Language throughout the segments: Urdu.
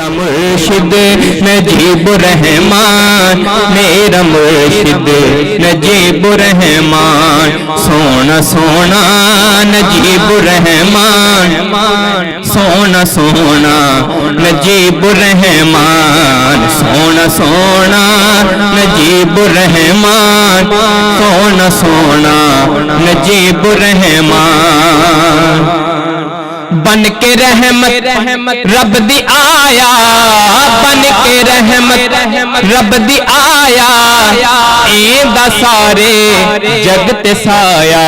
میرا مرشد نجیب الرحمان، میرا مرشد نجیب الرحمان، سونا سونا نجیب الرحمان، سونا سونا نجیب الرحمان، سونا سونا نجیب الرحمان، سونا سونا نجیب الرحمان، بن کے رحمت رب دی آیا، بن کے رحمت رب دی آیا، ایندا سارے جگ تے سایا،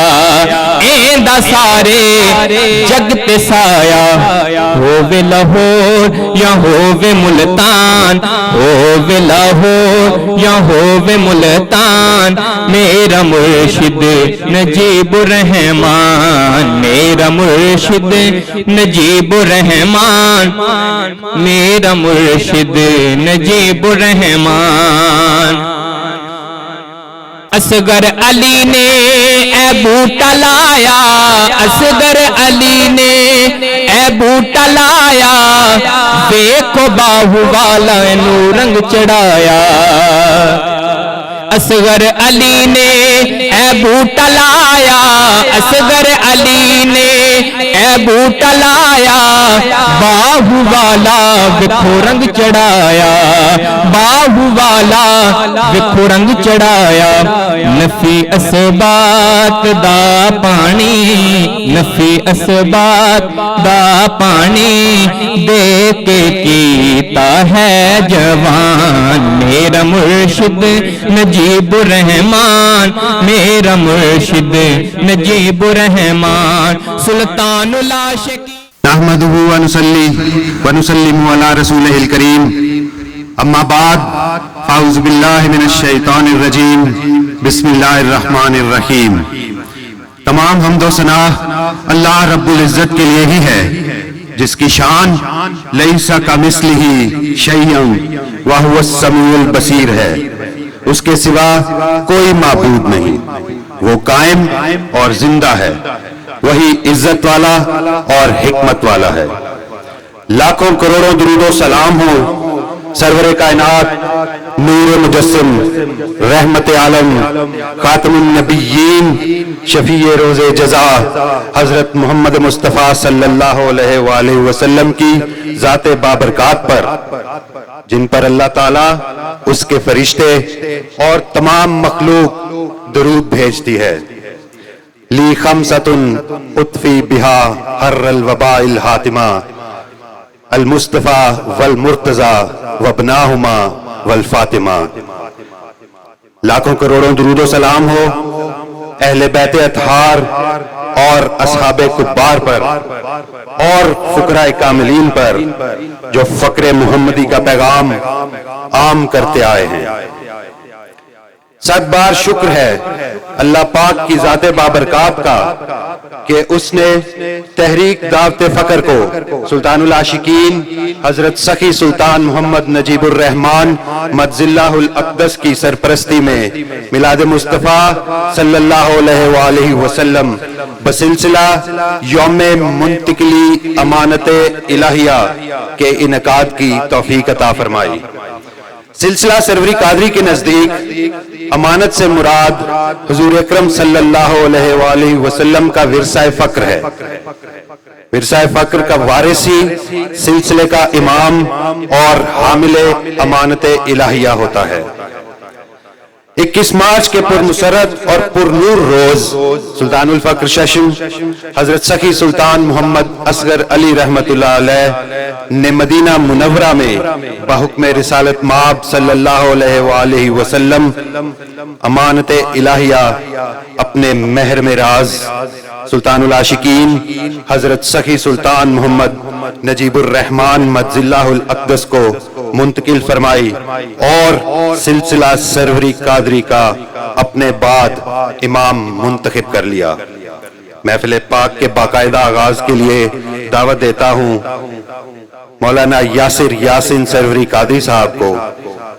ایندا سارے جگ تے سایا، ہووے لاہور یا ہووے ملتان، ہووے لاہور یا ہووے ملتان، میرا مرشد نجیب الرحمان، میرا مرشد نجیب الرحمان، میرا مرشد نجیب الرحمان، اصغر علی نے اے بوٹا لایا، اصغر علی نے اے بوٹا لایا، دیکھو باہو والا نو رنگ چڑھایا، اصغر علی نے اے بوٹا لایا، اصغر علی نے اے بوٹا لایا، باہو والا وکھو رنگ چڑھایا، باہو والا وکھو رنگ چڑھایا، نفی اسبات دا پانی، نفی اسبات دا پانی، دے کے کیتا ہے جوان، میرا مرشد نجیب الرحمان، میرا مرشد نجیب الرحمان، سلطان العاشقین، نحمده ونصلي ونسلم على رسوله الكريم، اما بعد، اعوذ باللہ من الشیطان الرجیم، بسم اللہ الرحمن الرحیم۔ تمام حمد و ثنا اللہ رب العزت کے لیے ہی ہے، جس کی شان لیس کمثلہ شیء وہو السمیع البصیر ہے، اس کے سوا کوئی معبود نہیں، وہ قائم اور زندہ ہے، وہی عزت والا اور حکمت والا ہے۔ لاکھوں کروڑوں درود و سلام ہو سرور کائنات، نور مجسم، رحمت عالم، خاتم النبیین، شفیع روز جزا، حضرت محمد مصطفیٰ صلی اللہ علیہ وآلہ وسلم کی ذات بابرکات پر، جن پر اللہ تعالیٰ، اس کے فرشتے اور تمام مخلوق درود بھیجتی ہے۔ لی خمسۃ اطفی بہا حر الوباء الحاتمہ، المصطفیٰ والمرتضیٰ وابناہما والفاطمہ۔ لاکھوں کروڑوں درود و سلام ہو اہل بیت اطہار اور اصحاب کبار پر اور فقراء کاملین پر، جو فقر محمدی کا پیغام عام کرتے آئے ہیں۔ 100 بار شکر ہے اللہ پاک کی ذات بابرکات کا کہ اس نے تحریک دعوت فقر کو سلطان العاشقین حضرت سخی سلطان محمد نجیب الرحمان مجز اللہ الاقدس کی سرپرستی میں میلاد مصطفیٰ صلی اللہ علیہ وآلہ وسلم بسلسلہ یوم منتقلی امانت الہیہ کے انعقاد کی توفیق عطا فرمائی۔ سلسلہ سروری قادری کے نزدیک امانت سے مراد حضور اکرم صلی اللہ علیہ وآلہ وسلم کا ورثہ فقر ہے۔ ورثہ فقر کا وارثی سلسلے کا امام اور حامل امانت الہیہ ہوتا ہے۔ 21 مارچ کے پرمسرت اور پرنور روز سلطان الفقر ششم حضرت سخی سلطان محمد اصغر علی رحمت اللہ علیہ نے مدینہ منورہ میں بحکم رسالت مآب صلی اللہ علیہ وآلہ وسلم امانت الہیہ اپنے محرم راز سلطان العاشقین حضرت سخی سلطان محمد نجیب الرحمان مجز اللہ الاقدس کو منتقل فرمائی اور سلسلہ سروری قادری کا اپنے بعد امام منتخب کر لیا۔ محفل پاک کے باقاعدہ آغاز کے لیے دعوت دیتا ہوں مولانا یاسر یاسین سروری قادری صاحب کو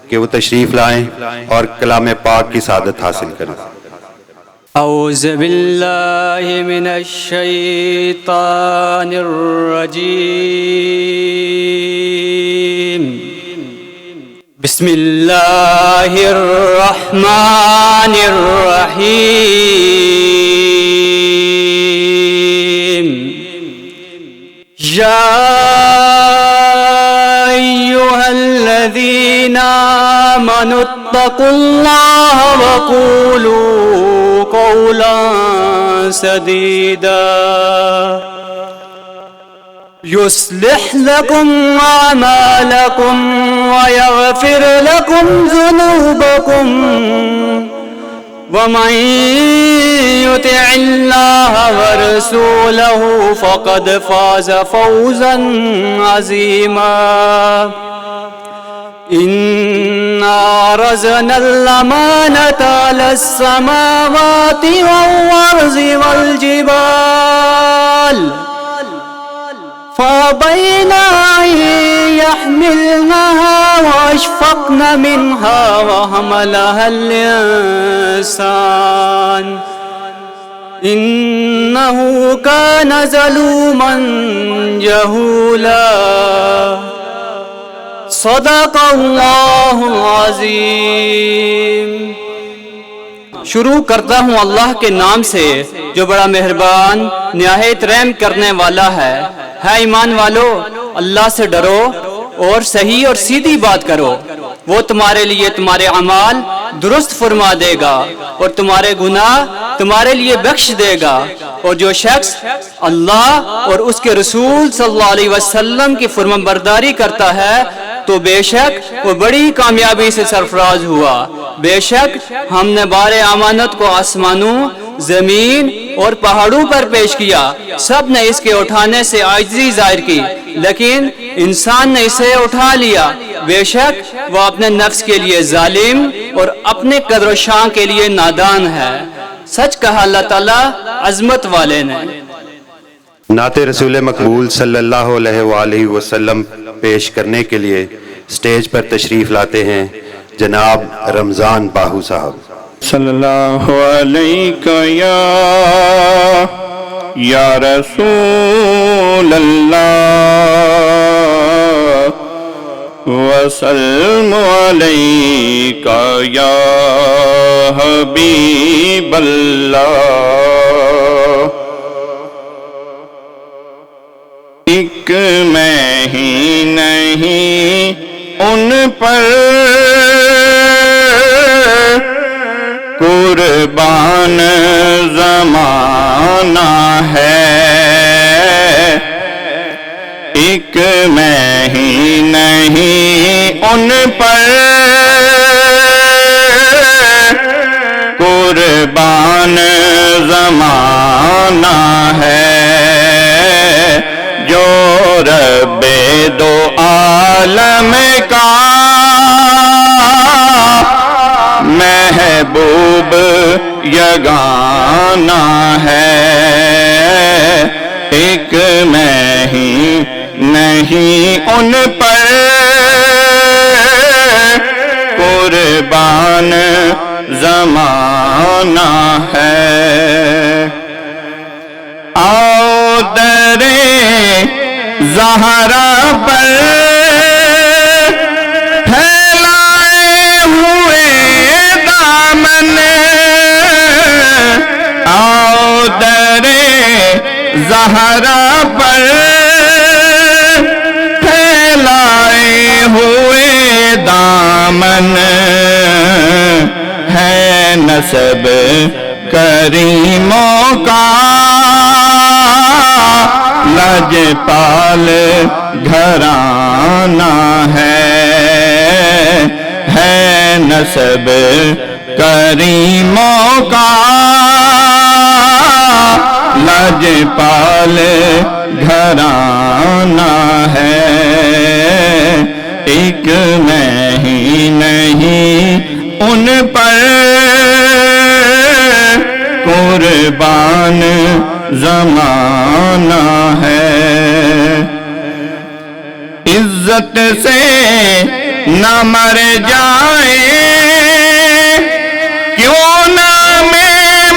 کہ وہ تشریف لائیں اور کلام پاک کی سعادت حاصل کریں۔ اعوذ باللہ من الشیطان الرجیم، بسم اللہ الرحمن الرحیم یا ایھا الذین آمنوا اتقوا اللہ وقولوا قولا سدیدا يصلح لكم أعمالكم ويغفر لكم ذنوبكم ومن يطع الله ورسوله فقد فاز فوزا عظيما إنا عرضنا الأمانة على السماوات والأرض والجبال فأبين أن يحملنها وأشفقن منها وحملها الإنسان إنه كان ظلوما جهولا صدق اللہ العظیم۔ شروع کرتا ہوں اللہ کے نام سے جو بڑا مہربان نہایت رحم کرنے والا ہے۔ ایمان والو، اللہ سے ڈرو اور صحیح اور سیدھی بات کرو، وہ تمہارے لیے تمہارے اعمال درست فرما دے گا اور تمہارے گناہ تمہارے لیے بخش دے گا۔ اور جو شخص اللہ اور اس کے رسول صلی اللہ علیہ وسلم کی فرمانبرداری کرتا ہے تو بے شک وہ بڑی کامیابی سے سرفراز ہوا۔ بے شک ہم نے بار امانت کو آسمانوں، زمین اور پہاڑوں پر پیش کیا، سب نے اس کے اٹھانے سے عاجزی ظاہر کی، لیکن انسان نے اسے اٹھا لیا۔ بے شک وہ اپنے نفس کے لیے ظالم اور اپنے قدر و شان کے لیے نادان ہے۔ سچ کہا اللہ تعالیٰ عظمت والے نے۔ نعت رسول مقبول صلی اللہ علیہ وآلہ وسلم پیش کرنے کے لیے سٹیج پر تشریف لاتے ہیں جناب رمضان باہو صاحب۔ صلی اللہ علیہ یا رسول اللہ وسلم علیک یا حبیب اللہ۔ ایک میں ہی نہیں ان پر قربان زمانہ ہے، ایک میں ہی نہیں ان پر قربان زمانہ ہے، جو رب دو عالم کا محبوب یگانہ ہے، ایک میں ہی نہیں ان پر قربان زمانہ ہے۔ آؤ درے زہرا پر پھیلائے ہوئے دامن، آؤ درے زہرا پر پھیلائے ہوئے دامن، ہے نسب کریموں کا لاجپال گھرانہ ہے نسب کریموں کا لاجپال گھرانہ ہے، ایک میں ہی نہیں ان پر قربان زمانہ ہے۔ عزت سے نہ مر جائے کیوں نام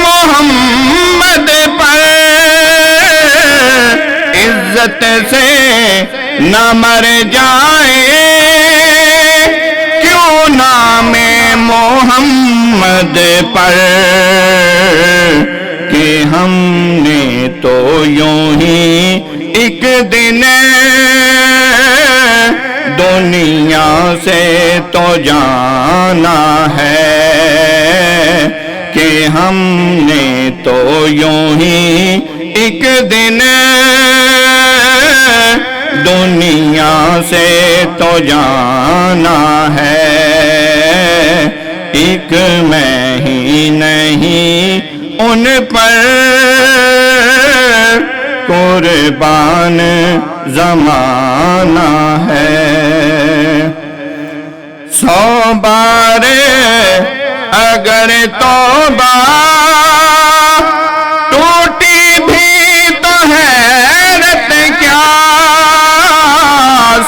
محمد پر، عزت سے نہ مر جائے کیوں احمد پر کہ ہم نے تو یوں ہی ایک دن دنیا سے تو جانا ہے، کہ ہم نے تو یوں ہی ایک دن دنیا سے تو جانا ہے، ایک میں ہی نہیں ان پر قربان زمانہ ہے۔ 100 بار اگر توبہ ٹوٹی بھی تو حیرت کیا،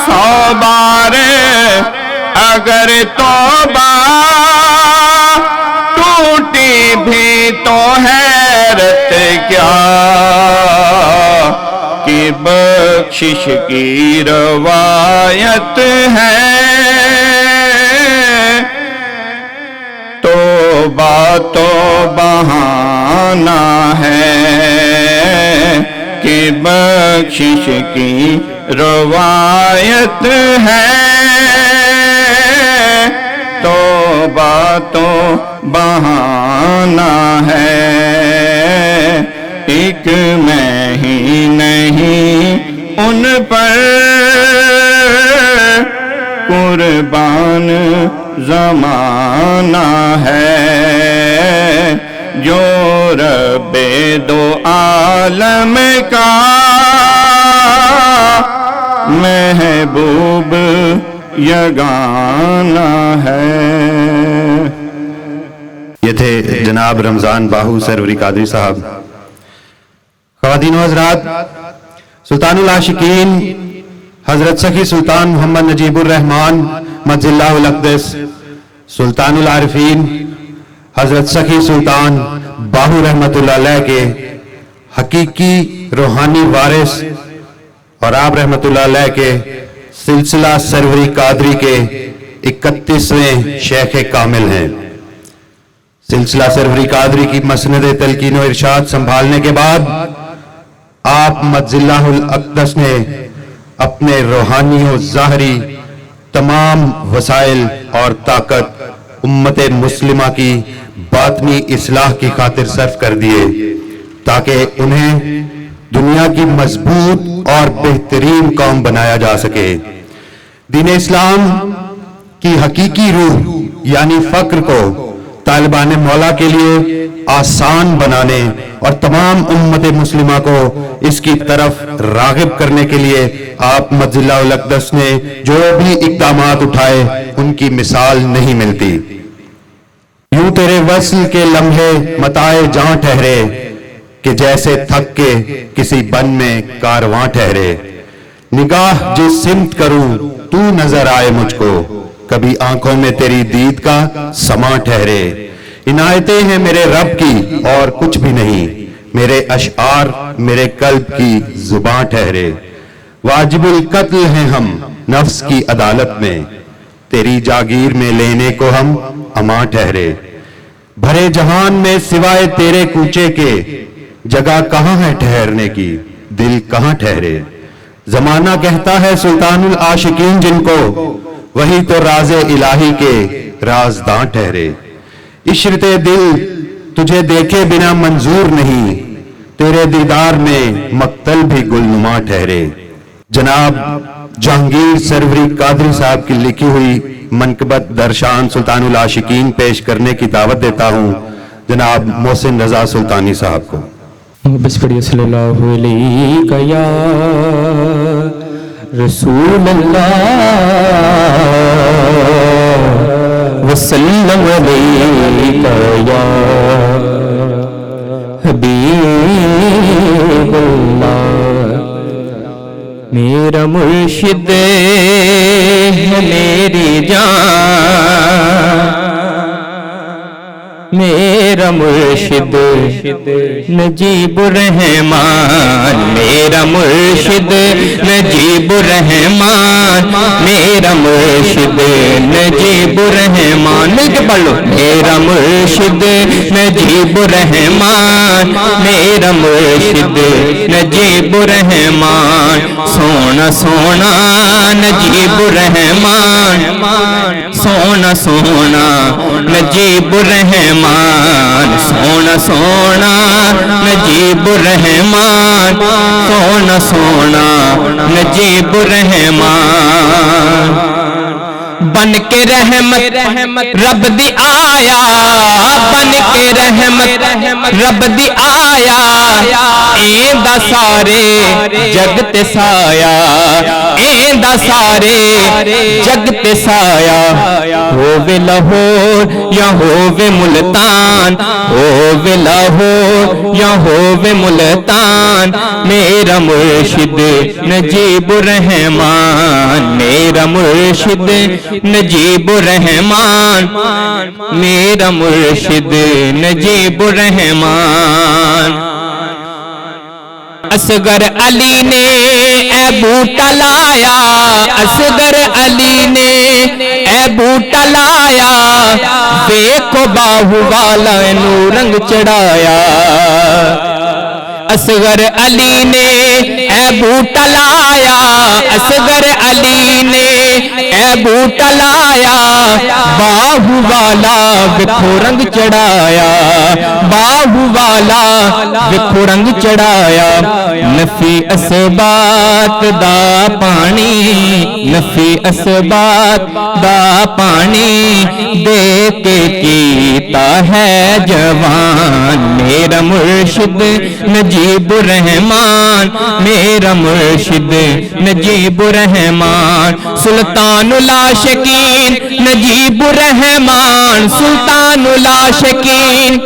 100 بار اگر توبہ ٹوٹی بھی تو حیرت کیا، کہ بخشش کی روایت ہے، توبہ تو بہانہ ہے، کہ بخشش کی روایت ہے، توبہ تو بہانہ ہے، ایک میں ہی نہیں ان پر قربان زمانہ ہے، جو رب دو عالم کا محبوب یگانہ ہے۔ یہ تھے جناب رمضان باہو سروری قادری صاحب۔ خواتین و حضرات، سلطان العاشقین حضرت سخی سلطان محمد نجیب الرحمن مجد اللہ الاقدس، سلطان العارفین حضرت سخی سلطان باہو رحمت اللہ علیہ کے حقیقی روحانی وارث اور آپ رحمت اللہ علیہ کے سلسلہ سروری قادری کے 31ویں شیخ کامل ہیں۔ سلسلہ سروری قادری کی مسند تلقین و ارشاد سنبھالنے کے بعد آپ مجد اللہ الاقدس نے اپنے روحانی و ظاہری تمام وسائل اور طاقت امت مسلمہ کی باطنی اصلاح کی خاطر صرف کر دیے، تاکہ انہیں دنیا کی مضبوط اور بہترین قوم بنایا جا سکے۔ دین اسلام کی حقیقی روح یعنی فقر کو طالبان مولا کے لیے آسان بنانے اور تمام امت مسلمہ کو اس کی طرف راغب کرنے کے لیے آپ مجد اللہ الاقدس نے جو بھی اقدامات اٹھائے ان کی مثال نہیں ملتی۔ یوں تیرے وصل کے لمحے متاع جاں ٹھہرے، کہ جیسے تھک کے کسی بن میں کارواں ٹھہرے، نگاہ جس سمت کروں تو نظر آئے مجھ کو، کبھی آنکھوں میں تیری دید کا سماں ٹھہرے۔ عنایتیں ہیں میرے رب کی اور کچھ بھی نہیں، میرے اشعار میرے قلب کی زباں ٹھہرے۔ واجب القتل ہیں ہم نفس کی عدالت میں، تیری جاگیر میں لینے کو ہم اماں ٹھہرے۔ بھرے جہان میں سوائے تیرے کوچے کے جگہ کہاں ہے ٹھہرنے کی، دل کہاں ٹھہرے۔ زمانہ کہتا ہے سلطان العاشقین جن کو، وہی تو راز الہی کے رازداں ٹھہرے۔ عشرت دل تجھے دیکھے بنا منظور نہیں، تیرے دیدار میں مقتل بھی گلنما ٹھہرے۔ جناب جہانگیر سروری قادری صاحب کی لکھی ہوئی منقبت درشان سلطان العاشقین پیش کرنے کی دعوت دیتا ہوں جناب محسن رضا سلطانی صاحب کو۔ بس پڑھیے صلی اللہ علیہ یا رسول اللہ وسلم علیہ یا حبیب اللہ۔ میرا مرشد ہے میری جان، میرا میرا مرشد نجیب الرحمان، میرا مرشد نجیب الرحمان، میرا مرشد نجیب الرحمان، مل کے پڑھ لو، میرا مرشد نجیب الرحمان، میرا مرشد نجیب الرحمان، سونا سونا نجیب الرحمان، سونا سونا نجیب الرحمان، سونا سونا نجیب الرحمان، سونا سونا نجیب الرحمان، بن کے رحمت رب دی آیا، بن کے رحمت رب دی آیا، ایندا سارے جگ تے سایا، ایندا سارے جگ تے سایا، ہووے لاہور یا ہووے ملتان، ہووے لاہور یا ہووے ملتان، میرا مرشد نجیب الرحمان، میرا مرشد نجیب الرحمان، میرا مرشد نجیب الرحمان، اصغر علی نے اے بوٹا لایا، اصغر علی نے اے بوٹا لایا، دیکھو باہو والا نو رنگ چڑھایا، اصغر علی نے اے بوٹا لایا، اصغر علی نے اے بوٹا لایا، باہو والا وکھو رنگ چڑھایا، باہو والا وکھو رنگ چڑھایا، نفی اسبات دا پانی، نفی اسبات دا پانی، دے کے کیتا ہے جوان، میرا مرشد نجیب الرحمان، میرا مرشد نجیب الرحمان، سلطان العاشقین نجیب الرحمان، سلطان العاشقین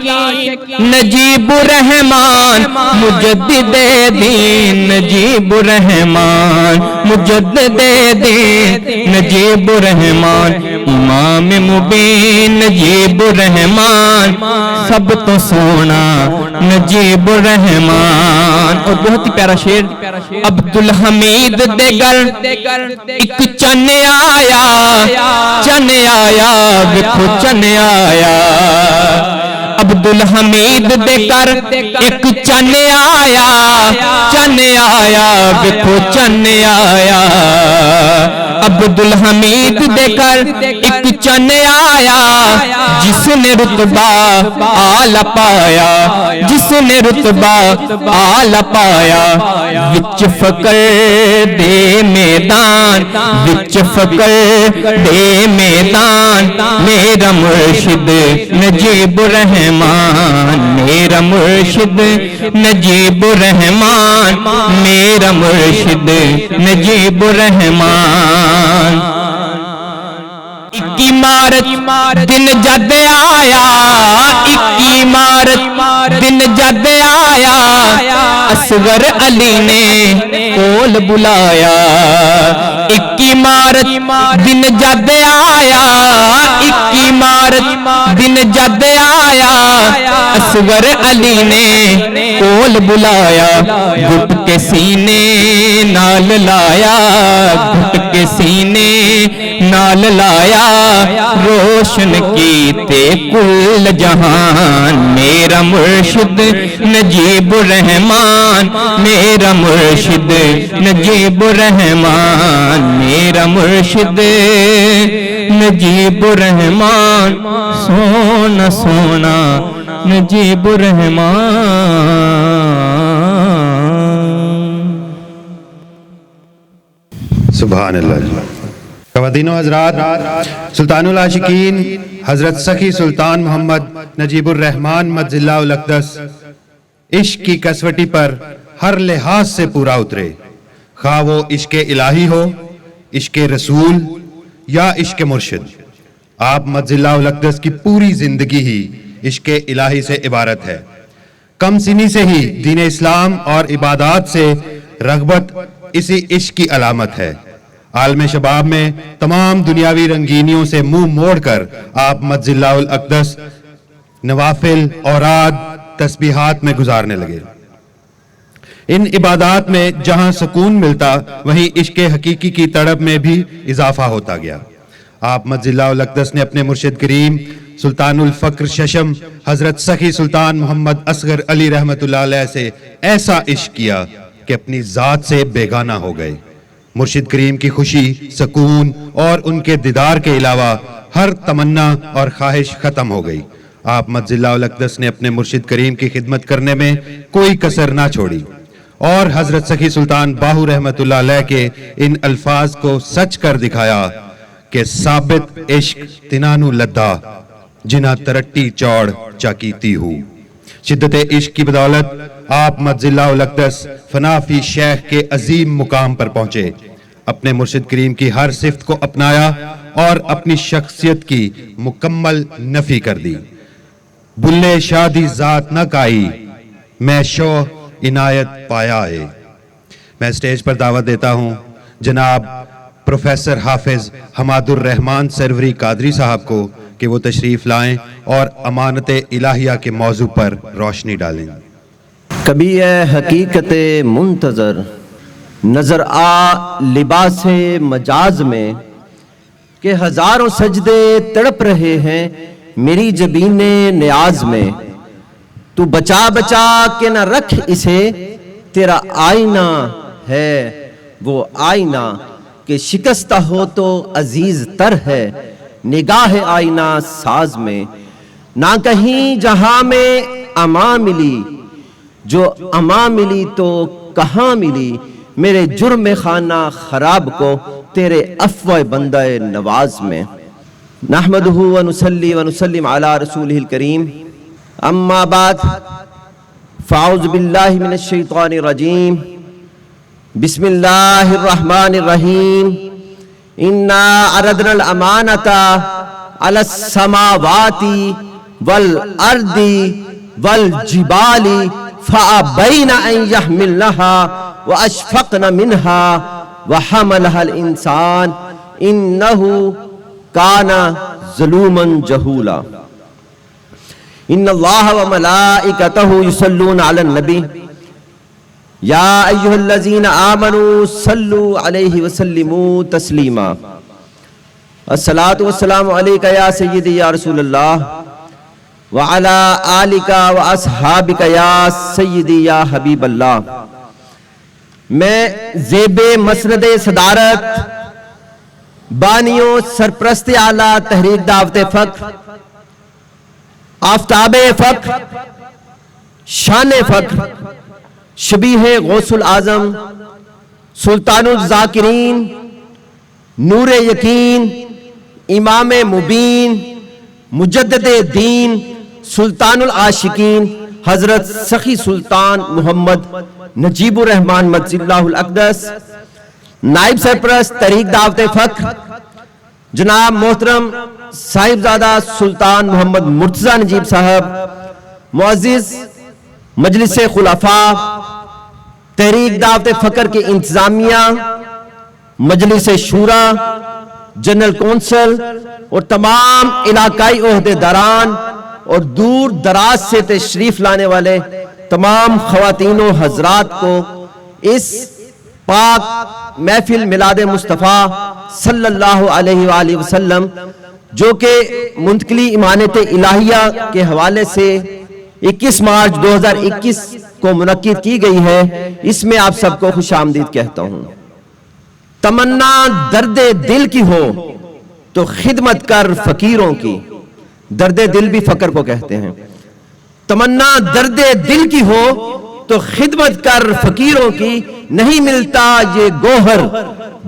نجیب الرحمان، مجدد دین نجیب الرحمان، مجدد دین نجیب الرحمان، امام مبین نجیب الرحمان، سب تو سونا نجیب الرحمان۔ اور بہت ہی پیارا شعر، عبدالحمید دے گھر ایک چن آیا، چن آیا ویکھو چن آیا، عبدالحمید دے گھر ایک چن آیا، چن آیا ویکھو چن آیا، عبدالحمید دے گھر ایک چن آیا، جس نے رتبہ آلہ پایا، جس نے رتبہ آلہ پایا، وچ فقر دے میدان، وچ فقر دے میدان، میرا مرشد نجیب الرحمان، میرا مرشد نجیب الرحمان، میرا مرشد نجیب الرحمان، اکی مارچ دن جد آیا، اکی مارچ دن جد آیا، اصغر علی نے کول بلایا، اکی مارچ دن جد آیا، اکی مارچ دن جد آیا، اصغر علی نے کول بلایا، گھٹ کے سینے نال لایا، گھٹ کے سینے نال لایا، روشن کیتے کل جہان، میرا مرشد نجیب الرحمان، میرا مرشد نجیب الرحمان، میرا مرشد نجیب الرحمان، سونا سونا نجیب الرحمان۔ سبحان اللہ۔ خواتین و حضرات، سلطان العاشقین حضرت سخی سلطان محمد نجیب الرحمان مجزی اللہ الاقدس عشق کی کسوٹی پر ہر لحاظ سے پورا اترے، خواہ وہ عشق الہی ہو، عشق رسول یا عشق مرشد۔ آپ مجزی اللہ الاقدس کی پوری زندگی ہی عشق الہی سے عبارت ہے۔ کم سنی سے ہی دین اسلام اور عبادات سے رغبت اسی عشق کی علامت ہے۔ عالم شباب میں تمام دنیاوی رنگینیوں سے منہ موڑ کر آپ مجزی اللہ الاقدس نوافل، اوراد، تسبیحات میں گزارنے لگے۔ ان عبادات میں جہاں سکون ملتا وہیں عشق حقیقی کی تڑپ میں بھی اضافہ ہوتا گیا۔ آپ مجزی اللہ الاقدس نے اپنے مرشد کریم سلطان الفقر ششم حضرت سخی سلطان محمد اصغر علی رحمۃ اللہ علیہ سے ایسا عشق کیا کہ اپنی ذات سے بیگانہ ہو گئے۔ مرشد کریم کی خوشی، سکون اور ان کے دیدار کے علاوہ ہر تمنا اور خواہش ختم ہو گئی۔ آپ مجزی اللہ الاقدس نے اپنے مرشد کریم کی خدمت کرنے میں کوئی کسر نہ چھوڑی اور حضرت سخی سلطان باہو رحمۃ اللہ علیہ کے ان الفاظ کو سچ کر دکھایا کہ ثابت عشق تنانو لدا جنا ترٹی چوڑ چاکیتی ہو۔ شدت عشق کی بدولت آپ مجزی اللہ الاقدس فنا فی شیخ کے عظیم مقام پر پہنچے، اپنے مرشد کریم کی ہر صفت کو اپنایا اور اپنی شخصیت کی مکمل نفی کر دی۔ بلے شادی ذات نہ کائی، میں شو عنایت پایا ہے۔ میں اسٹیج پر دعوت دیتا ہوں جناب پروفیسر حافظ حماد الرحمن سروری قادری صاحب کو کہ وہ تشریف لائیں اور امانت الہیہ کے موضوع پر روشنی ڈالیں۔ کبھی اے حقیقت منتظر نظر آ لباس مجاز میں کہ ہزاروں سجدے تڑپ رہے ہیں میری جبین نیاز میں، تو بچا بچا کے نہ رکھ اسے، تیرا آئینہ ہے وہ آئینہ کہ شکستہ ہو تو عزیز تر ہے نگاہ آئینہ ساز میں۔ نہ کہیں جہاں میں اما ملی، جو اما ملی تو کہاں ملی، میرے جرم خانہ خراب کو تیرے عفو بندہ نواز میں۔ نحمدہ ونصلی ونسلم علی رسولہ الکریم، اما بعد فاعوذ باللہ من الشیطان الرجیم، بسم اللہ الرحمن الرحیم۔ انا عرضنا الامانۃ علی السماوات والارض والجبال فابین ان یحملنها واشفقن منها وحملها الانسان انہ کان ظلوما جہولا۔ ان اللہ وملائکتہ یصلون علی النبی یا ایہا الذین آمنوا صلوا علیہ وسلموا تسلیما۔ الصلاۃ والسلام علیک یا سیدی یا رسول اللہ وعلی آلک واصحابک یا سیدی یا حبیب اللہ۔ میں زیب مسند صدارت بانیوں سرپرست اعلیٰ تحریک دعوت فقر، آفتاب فقر، شان فقر، شبیہ غوث العظم، سلطان الذاکرین، نور یقین، امام مبین، مجدد دین، سلطان العاشقین حضرت سخی سلطان محمد نجیب الرحمن مجزی اللہ الاقدس، نائب سرپرست تحریک دعوت فقر جناب محترم صاحبزادہ سلطان محمد مرتضی نجیب صاحب، معزز مجلس خلفاء، تحریک دعوت فقر کے انتظامیہ، مجلس شورا، جنرل کونسل اور تمام علاقائی عہدیداران اور دور دراز سے تشریف لانے والے تمام خواتین و حضرات کو اس پاک محفل میلاد مصطفیٰ صلی اللہ علیہ وآلہ وسلم جو کہ منتقلی امانت الہیہ کے حوالے سے 21 مارچ 2021 کو منعقد کی گئی ہے، اس میں آپ سب کو خوش آمدید کہتا ہوں۔ تمنا درد دل کی ہو تو خدمت کر فقیروں کی، درد دل بھی فقر کو کہتے ہیں۔ تمنا درد دل کی ہو تو خدمت کر فقیروں کی، نہیں ملتا یہ گوہر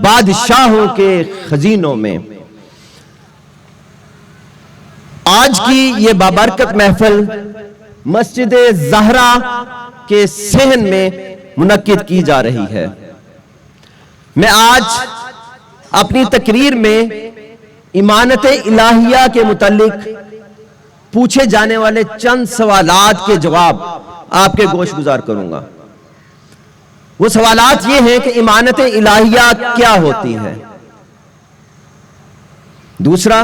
بادشاہوں کے خزینوں میں۔ آج کی یہ بابرکت محفل مسجد زہرا کے صحن میں منعقد کی جا رہی ہے۔ میں آج اپنی تقریر میں امانت الہیہ کے متعلق پوچھے جانے والے چند سوالات کے جواب آپ کے گوش گزار کروں گا۔ وہ سوالات یہ ہیں کہ امانت الہیہ کیا ہوتی ہے؟ دوسرا،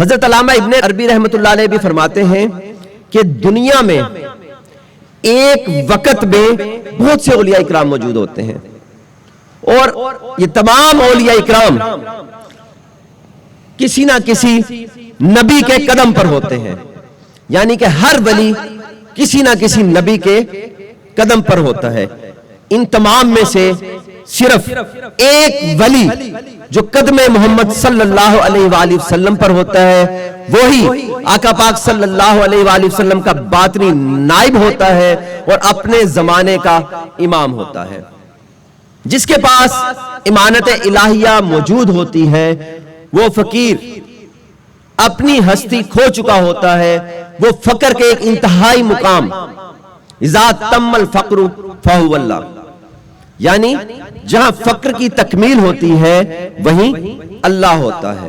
حضرت علامہ ابن عربی رحمۃ اللہ علیہ بھی فرماتے ہیں کہ دنیا میں ایک وقت میں بہت سے اولیاء اکرام موجود ہوتے ہیں، اور یہ تمام اولیاء اکرام کسی نہ کسی نبی کے قدم پر ہوتے ہیں، یعنی کہ ہر ولی کسی نہ کسی نبی کے قدم پر ہوتا ہے۔ ان تمام میں سے صرف ایک ولی جو قدم محمد صلی اللہ علیہ وآلہ وسلم پر ہوتا ہے، وہی آقا پاک صلی اللہ علیہ وآلہ وسلم کا باطنی نائب ہوتا ہے اور اپنے زمانے کا امام ہوتا ہے۔ جس کے پاس امانت الہیہ موجود ہوتی ہے، وہ فقیر اپنی ہستی کھو چکا ہوتا ہے، وہ فقر کے ایک انتہائی مقام اذا تم الفقر فہو اللہ، یعنی جہاں فقر کی تکمیل ہوتی ہے وہیں اللہ ہوتا ہے،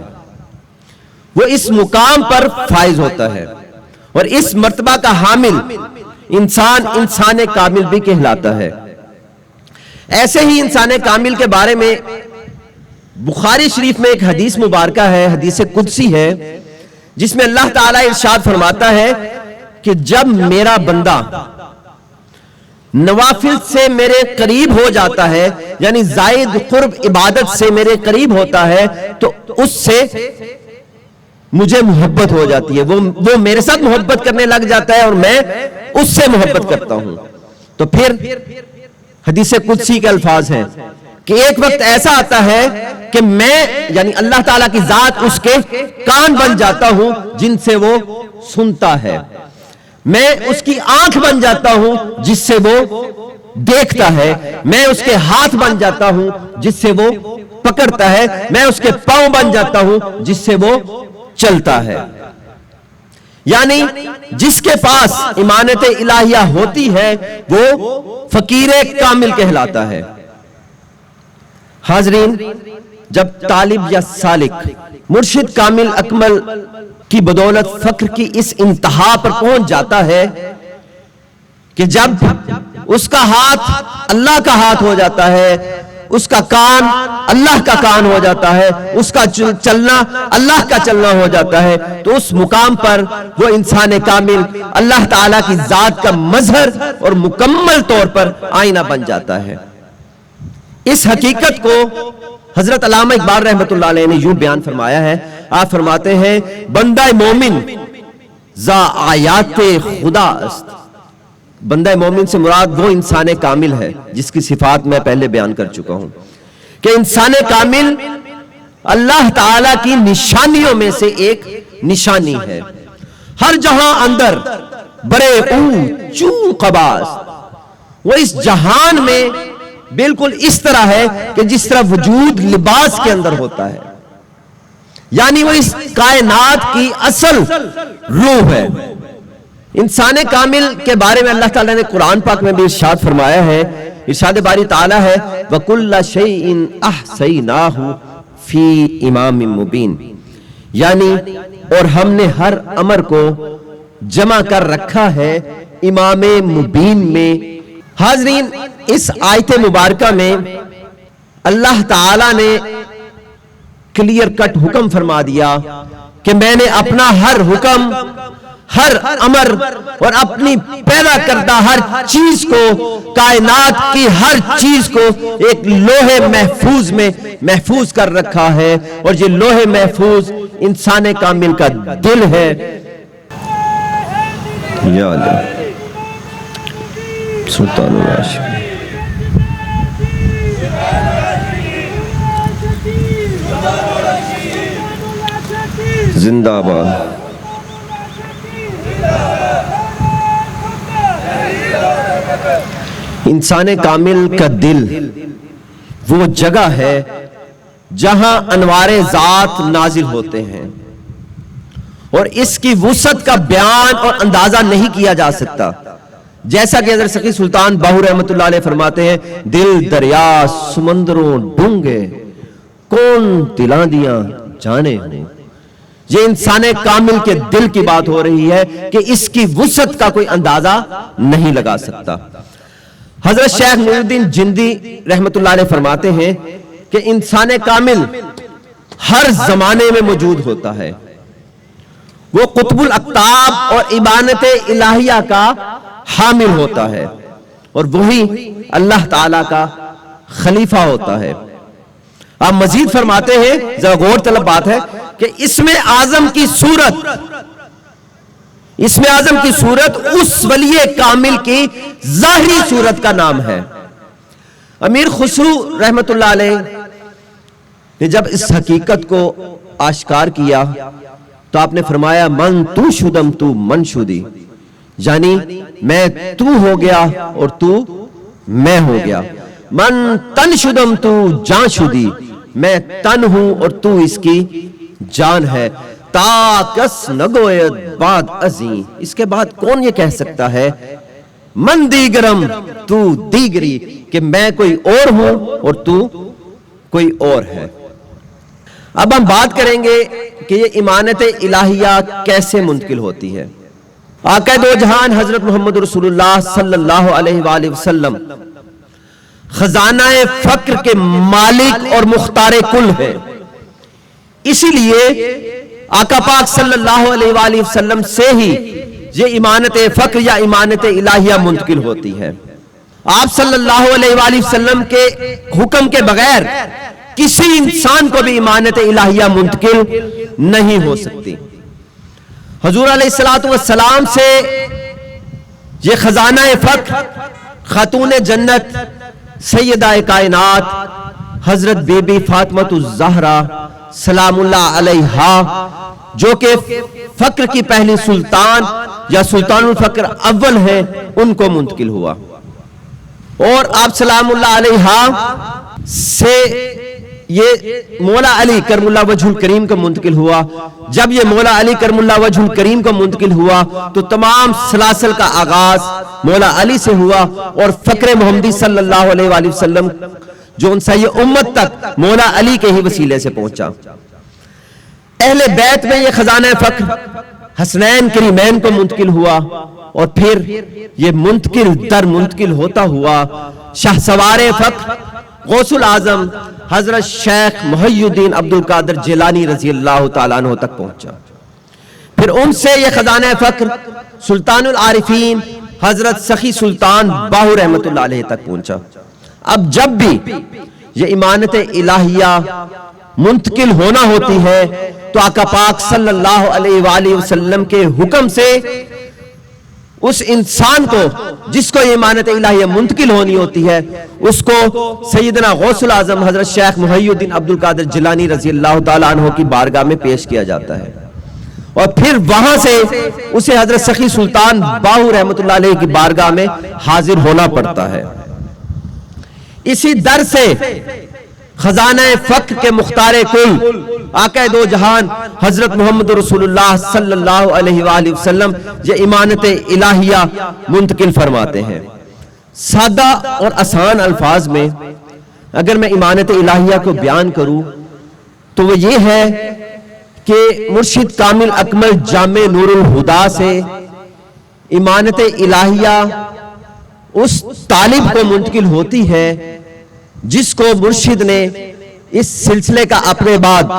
وہ اس مقام پر فائز ہوتا ہے، اور اس مرتبہ کا حامل انسان کامل بھی کہلاتا ہے۔ ایسے ہی انسان کامل کے بارے میں بخاری شریف میں ایک حدیث مبارکہ ہے، حدیث قدسی ہے، جس میں اللہ تعالیٰ ارشاد فرماتا ہے کہ جب میرا بندہ نوافل سے میرے قریب ہو جاتا ہے، یعنی زائد قرب عبادت سے میرے قریب ہوتا ہے، تو اس سے مجھے محبت ہو جاتی ہے، وہ میرے ساتھ محبت کرنے لگ جاتا ہے اور میں اس سے محبت کرتا ہوں۔ تو پھر حدیث قدسی کے الفاظ ہیں کہ ایک وقت ایسا آتا ہے کہ میں یعنی اللہ تعالیٰ کی ذات اس کے کان بن جاتا ہوں جن سے وہ سنتا ہے، میں اس کی آنکھ بن جاتا ہوں جس سے وہ دیکھتا ہے، میں اس کے ہاتھ بن جاتا ہوں جس سے وہ پکڑتا ہے، میں اس کے پاؤں بن جاتا ہوں جس سے وہ چلتا ہے۔ یعنی جس کے پاس امانت الہیہ ہوتی ہے وہ فقیر کامل کہلاتا ہے۔ حاضرین، جب طالب یا سالک مرشد کامل اکمل کی بدولت فقر کی اس انتہا پر پہنچ جاتا ہے کہ جب اس کا ہاتھ اللہ کا ہاتھ ہو جاتا ہے، اس کا کان اللہ کا کان ہو جاتا ہے، اس کا چلنا اللہ کا چلنا ہو جاتا ہے، تو اس مقام پر وہ انسان کامل اللہ تعالیٰ کی ذات کا مظہر اور مکمل طور پر آئینہ بن جاتا ہے۔ اس حقیقت کو حضرت علامہ اقبال رحمۃ اللہ علیہ نے یوں بیان فرمایا ہے، آپ فرماتے ہیں بندہ مومن ذا آیات خدا است۔ بندہ مومن سے مراد وہ انسان کامل ہے جس کی صفات میں پہلے بیان کر چکا ہوں کہ انسان کامل اللہ تعالی کی نشانیوں میں سے ایک نشانی ہے۔ ہر جہاں اندر بڑے اونچوں قباس، وہ اس جہان میں بالکل اس طرح ہے کہ جس طرح وجود لباس کے اندر ہوتا ہے، یعنی وہ اس کائنات کی اصل روح ہے۔ انسان کامل کے بارے میں اللہ تعالیٰ نے قرآن پاک میں بھی ارشاد فرمایا ہے، ارشاد باری تعالیٰ ہے وَكُلَّ شَيْءٍ أَحْصَيْنَاهُ فِي إِمَامٍ مُبِينٍ، یعنی اور ہم نے ہر امر کو جمع کر رکھا ہے امام مبین میں۔ حاضرین، اس آیت مبارکہ میں اللہ تعالیٰ نے کلیئر کٹ حکم فرما دیا کہ میں نے اپنا ہر حکم، ہر امر اور اپنی پیدا کردہ ہر چیز کو، کائنات کی ہر چیز کو ایک لوح محفوظ میں محفوظ کر رکھا ہے، اور یہ لوح محفوظ انسان کامل کا دل ہے۔ یا اللہ سلطان العاشق زندہ آباد۔ انسان کامل کا دل وہ جگہ ہے جہاں انوار ذات نازل ہوتے ہیں، اور اس کی وسعت کا بیان اور اندازہ نہیں کیا جا سکتا، جیسا کہ حضرت سخی سلطان باہو رحمۃ اللہ علیہ فرماتے ہیں دل دریا سمندروں ڈونگے کون دلاں دیاں جانے ہوں۔ یہ انسان کامل کے دل کی بات ہو رہی ہے کہ اس کی وسعت کا کوئی اندازہ نہیں لگا سکتا۔ حضرت شیخ نور الدین جندی رحمت اللہ علیہ فرماتے ہیں کہ انسان کامل ہر زمانے میں موجود ہوتا ہے، وہ قطب الاقطاب اور ایمانت الہیہ کا حامل ہوتا ہے اور وہی اللہ تعالی کا خلیفہ ہوتا ہے۔ آپ مزید فرماتے ہیں، ذرا غور طلب بات ہے کہ اسم اعظم کی صورت اس ولی کامل کی ظاہری صورت کا نام ہے۔ امیر خسرو رحمت اللہ علیہ نے جب اس حقیقت کو آشکار کیا تو آپ نے فرمایا من تو شدم تو من شدی، یعنی میں تو ہو گیا اور تو میں ہو گیا۔ من تن شدم تو جان شدی، میں تن ہوں اور تو اس کی جان ہے۔ تا کس نگوید بعد ازیں، اس کے بعد کون یہ کہہ سکتا ہے من دیگرم تو دیگری، کہ میں کوئی اور ہوں اور تو کوئی اور ہے۔ اب ہم بات کریں گے کہ یہ ایمانت الہیہ کیسے منتقل ہوتی ہے۔ آقا دو جہان حضرت محمد رسول اللہ صلی اللہ علیہ وآلہ وسلم خزانہ فقر کے مالک اور مختار کل ہے، اسی لیے آقا پاک صلی اللہ علیہ وآلہ وسلم سے ہی یہ ایمانت فقر یا ایمانت الہیہ منتقل ہوتی ہے۔ آپ صلی اللہ علیہ وآلہ وسلم کے حکم کے بغیر کسی انسان کو بھی ایمانت الہیہ منتقل نہیں ہو سکتی۔ حضور علیہ السلام سے یہ خزانہ فقر خاتون جنت سیدہ کائنات حضرت بی بی فاطمہ الزہرا سلام اللہ علیہا، جو کہ فقر کی پہلی سلطان یا سلطان الفقر اول ہیں، ان کو منتقل ہوا، اور آپ سلام اللہ علیہا سے یہ مولا علی کرم اللہ وجہ الکریم کا منتقل ہوا۔ جب یہ مولا علی کرم اللہ وجہ الکریم کا منتقل ہوا تو تمام سلاسل کا آغاز مولا علی سے ہوا، اور فقر محمدی صلی اللہ علیہ وآلہ وسلم جو ان سے امت تک مولا علی کے ہی وسیلے سے پہنچا۔ اہل بیت میں یہ خزانہ فقر حسنین کریمین کو منتقل ہوا، اور پھر یہ منتقل در منتقل ہوتا ہوا شاہ سوار فقر غوث العظم حضرت شیخ محی الدین عبد القادر جیلانی رضی اللہ تعالیٰ عنہ تک پہنچا۔ پھر ان سے یہ خزانہ فقر سلطان العارفین حضرت سخی سلطان باہو رحمت اللہ علیہ تک پہنچا۔ اب جب بھی یہ ایمانت الہیہ منتقل ہونا ہوتی ہے تو آقا پاک صلی اللہ علیہ وآلہ وسلم کے حکم سے اس انسان کو جس کو یہ ایمانت الہیہ منتقل ہونی ہوتی ہے اس کو سیدنا غوث العظم حضرت شیخ محی الدین عبد القادر جیلانی رضی اللہ تعالیٰ عنہ کی بارگاہ میں پیش کیا جاتا ہے، اور پھر وہاں سے اسے حضرت سخی سلطان باہو رحمت اللہ علیہ کی بارگاہ میں حاضر ہونا پڑتا ہے۔ اسی در سے خزانہ فقر کے مختار کل آقا دو جہان حضرت محمد رسول اللہ صلی اللہ علیہ وآلہ وسلم یہ ایمانت الہیہ منتقل فرماتے ہیں۔ سادہ اور آسان الفاظ میں اگر میں ایمانت الہیہ کو بیان کروں تو وہ یہ ہے کہ مرشد کامل اکمل جامع نور الہدا سے ایمانت الہیہ اس طالب کو منتقل ہوتی ہے جس کو مرشد نے اس سلسلے کا اپنے بعد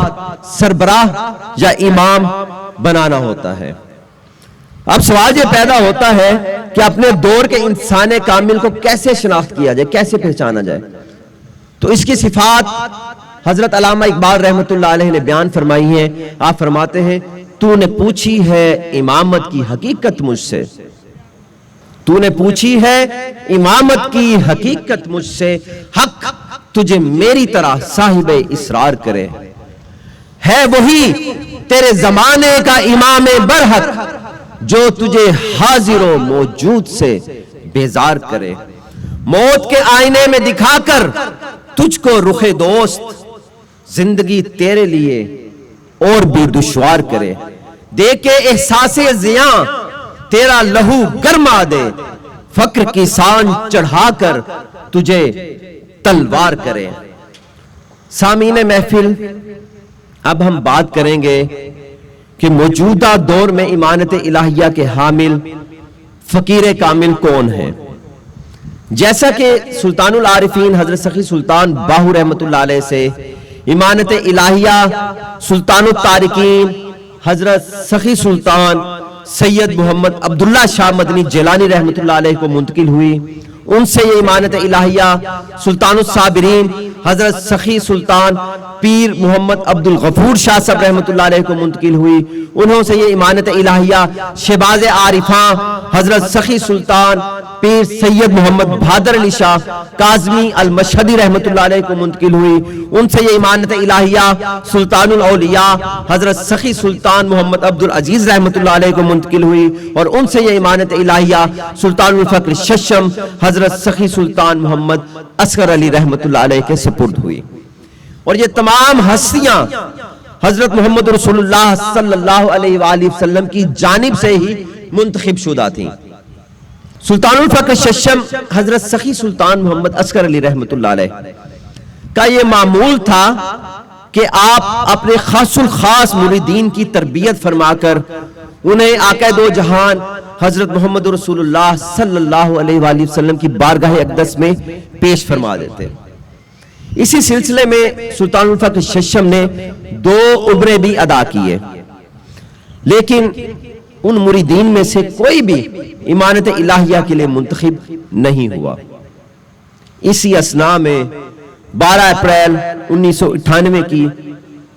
سربراہ یا امام بنانا ہوتا ہے۔ اب سوال یہ پیدا ہوتا ہے کہ اپنے دور کے انسان کامل کو کیسے شناخت کیا جائے، کیسے پہچانا جائے؟ تو اس کی صفات حضرت علامہ اقبال رحمت اللہ علیہ نے بیان فرمائی ہیں۔ آپ فرماتے ہیں تو نے پوچھی ہے امامت کی حقیقت مجھ سے، تو نے پوچھی ہے امامت کی حقیقت مجھ سے، حق تجھے میری طرح صاحب اسرار کرے، ہے وہی تیرے زمانے کا امام برحق جو تجھے حاضر و موجود سے بیزار کرے، موت کے آئینے میں دکھا کر تجھ کو رخ دوست زندگی تیرے لیے اور بھی دشوار کرے، دے کے احساس زیاں تیرا لہو گرما دے، فقر کی سان چڑھا کر تجھے تلوار کرے۔ سامعین محفل، اب ہم بات کریں گے کہ موجودہ دور میں ایمانت الہیہ کے حامل فقیر کامل کون ہیں۔ جیسا کہ سلطان العارفین حضرت سخی سلطان باہو رحمت اللہ علیہ سے ایمانت الہیہ سلطان التارکین حضرت سخی سلطان سید محمد عبداللہ شاہ مدنی جیلانی رحمۃ اللہ علیہ کو منتقل ہوئی. ان سے یہ امانت الہیہ سلطان الصابرین حضرت سخی سلطان پیر محمد عبد الغفور شاہ صاحب رحمۃ اللہ علیہ کو منتقل ہوئی. انہوں سے یہ امانت الہیہ شہباز عارفاں حضرت سخی سلطان پیر سید محمد بہادر علی شاہ کاظمی المشہدی رحمۃ اللہ علیہ کو منتقل ہوئی. ان سے یہ امانت الہیہ سلطان الاولیاء حضرت سخی سلطان محمد عبد العزیز رحمۃ اللہ علیہ کو منتقل ہوئی. اور ان سے یہ امانت الہیہ سلطان الفقر ششم حضرت سخی سلطان محمد اصغر علی رحمۃ اللہ علیہ کے سپرد ہوئی. اور یہ تمام ہستیاں حضرت محمد رسول اللہ صلی اللہ علیہ وآلہ وسلم کی جانب سے ہی منتخب شدہ تھیں. سلطان الفقر ششم حضرت سخی سلطان محمد اصغر علی رحمۃ اللہ علیہ کا یہ معمول تھا کہ آپ اپنے خاص الخاص مریدین کی تربیت فرما کر انہیں آقا دو جہان حضرت محمد رسول اللہ صلی اللہ علیہ وآلہ وسلم کی بارگاہ اقدس میں پیش فرما دیتے. اسی سلسلے میں سلطان الفقر ششم نے 2 عمرے بھی ادا کیے، لیکن ان مریدین میں سے کوئی بھی امانت الہیہ کے لیے منتخب نہیں ہوا. اسی اثناء میں 12 اپریل 1998 کی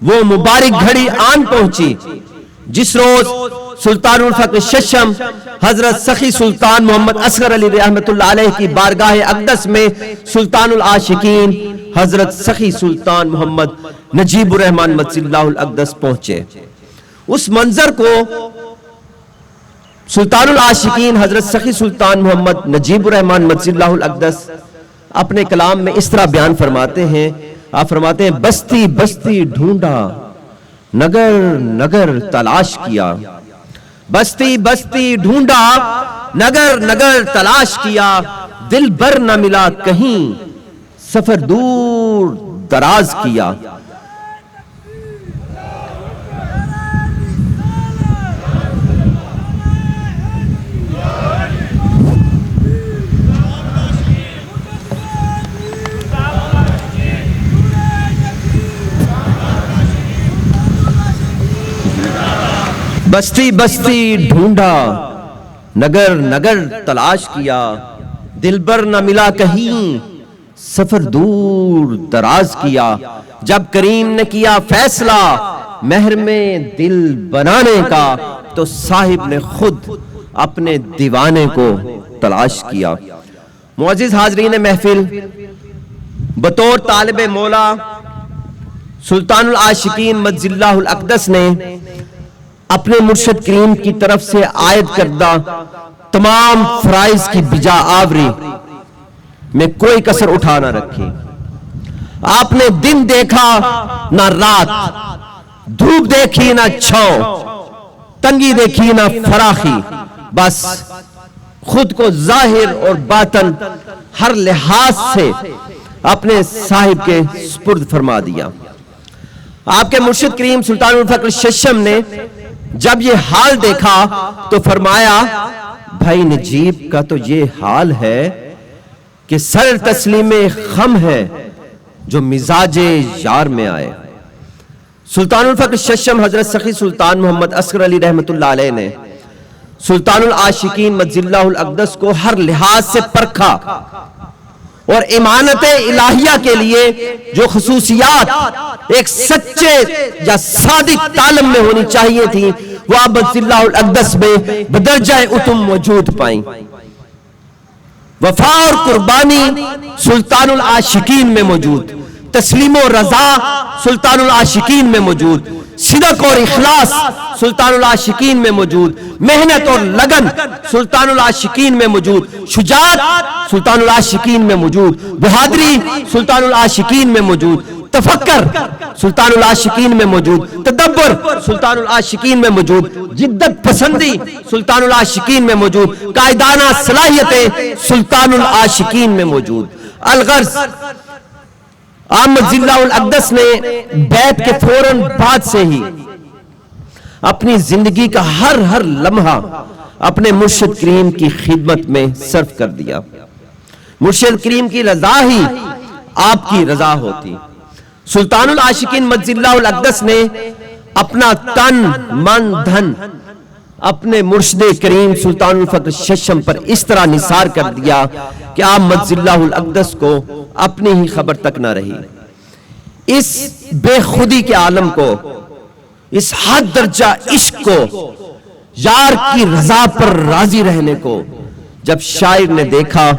وہ مبارک گھڑی آن پہنچی جس روز سلطان الفقر ششم حضرت سخی سلطان محمد اصغر علی رحمۃ اللہ علیہ کی بارگاہ اقدس میں سلطان العاشقین حضرت سخی سلطان محمد نجیب الرحمن مجزی اللہ الاقدس پہنچے. اس منظر کو سلطان العاشقین حضرت سخی سلطان محمد نجیب الرحمن مجزی اللہ الاقدس اپنے کلام میں اس طرح بیان فرماتے ہیں. آپ فرماتے ہیں بستی بستی ڈھونڈا نگر نگر تلاش کیا، بستی بستی ڈھونڈا نگر نگر تلاش کیا، دل بر نہ ملا کہیں سفر دور دراز کیا. بستی بستی ڈھونڈا نگر نگر تلاش کیا، دل بر نہ ملا کہیں سفر دور دراز کیا. جب کریم نے کیا فیصلہ مہر میں دل بنانے کا تو صاحب نے خود اپنے دیوانے کو تلاش کیا. معزز حاضرین محفل، بطور طالب مولا سلطان العاشقین مجزی اللہ الاقدس نے اپنے مرشد کریم کی طرف سے عائد کردہ تمام فرائض کی بجا آوری میں کوئی کسر اٹھا نہ رکھی. آپ نے دن دیکھا نہ رات، دھوپ دیکھی نہ چھاؤں، تنگی دیکھی نہ فراخی، بس خود کو ظاہر اور باطن ہر لحاظ سے اپنے صاحب کے سپرد فرما دیا. آپ کے مرشد کریم سلطان الفقر ششم نے جب یہ حال دیکھا تو فرمایا بھائی نجیب کا تو یہ حال ہے کہ سر تسلیم خم ہے جو مزاج یار میں آئے. سلطان الفقر ششم حضرت سخی سلطان محمد اصغر علی رحمۃ اللہ علیہ نے سلطان العاشقین مجزی اللہ الاقدس کو ہر لحاظ سے پرکھا اور امانت الہیہ کے لیے جو خصوصیات ایک سچے یا صادق طالب میں ہونی چاہیے تھی وہ آپ مجزی اللہ الاقدس میں بدرجہ اتم موجود پائیں. وفا اور قربانی سلطان العاشقین میں موجود، تسلیم و رضا سلطان العاشقین میں موجود، صدق اور اخلاص سلطان العاشقین میں موجود، محنت اور لگن سلطان العاشقین میں موجود، شجاعت سلطان العاشقین میں موجود، بہادری سلطان العاشقین میں موجود، تفکر سلطان العاشقین میں موجود، تدبر سلطان العاشقین میں موجود، جدت پسندی سلطان العاشقین میں موجود، قائدانہ صلاحیتیں سلطان العاشقین میں موجود. الغرض آپ مجزی اللہ الاقدس نے بیعت کے فوراً بعد سے ہی اپنی زندگی کا ہر لمحہ اپنے مرشد کریم کی خدمت میں صرف کر دیا. مرشد کریم کی رضا ہی آپ کی رضا ہوتی. سلطان العاشقین مجزی اللہ الاقدس نے اپنا تن من دھن اپنے مرشد کریم سلطان الفقر ششم پر اس طرح نثار کر دیا کہ آپ مجز اللہ الاقدس کو اپنی ہی خبر تک نہ رہی. اس بے خودی کے عالم کو، اس حد درجہ عشق کو، یار کی رضا پر راضی رہنے کو جب شاعر نے دیکھا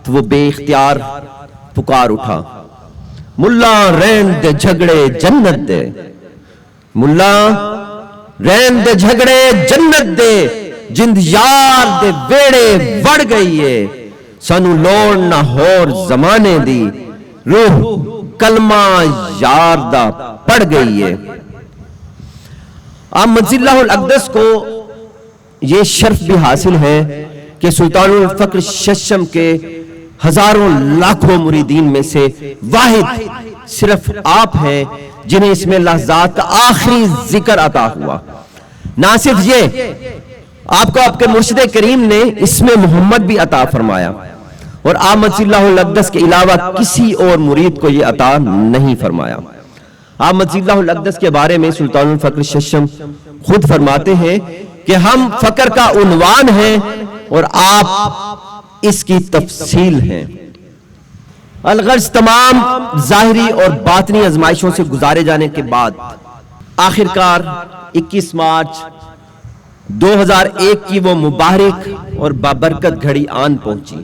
تو وہ بے اختیار پکار اٹھا، ملا رین دے جھگڑے جنت دے، ملا رین دے جھگڑے جنت دے، جند یار دے ویڑے وڑ گئی ہے، سانو لوڑ نہ ہور زمانے دی، روح کلمہ یار دا پڑ گئی ہے. اب مجز اللہ الاقدس کو یہ شرف بھی حاصل ہے کہ سلطان الفقر ششم کے ہزاروں لاکھوں مریدین میں سے واحد صرف آپ ہیں جنہیں اس میں لحظات کا آخری ذکر عطا ہوا. نہ صرف یہ، آپ کو آپ کے مرشد کریم نے اس میں محمد بھی عطا فرمایا، اور آپ مجز اللہ الاقدس کے علاوہ کسی اور مرید کو یہ عطا نہیں فرمایا. آپ مجز اللہ الاقدس کے بارے میں سلطان الفقر ششم خود فرماتے ہیں کہ ہم فقر کا عنوان ہیں اور آپ اس کی تفصیل ہیں. الغرض تمام ظاہری اور باطنی آزمائشوں سے گزارے جانے کے بعد آخرکار 21 مارچ 2001 کی وہ مبارک اور بابرکت گھڑی آن پہنچی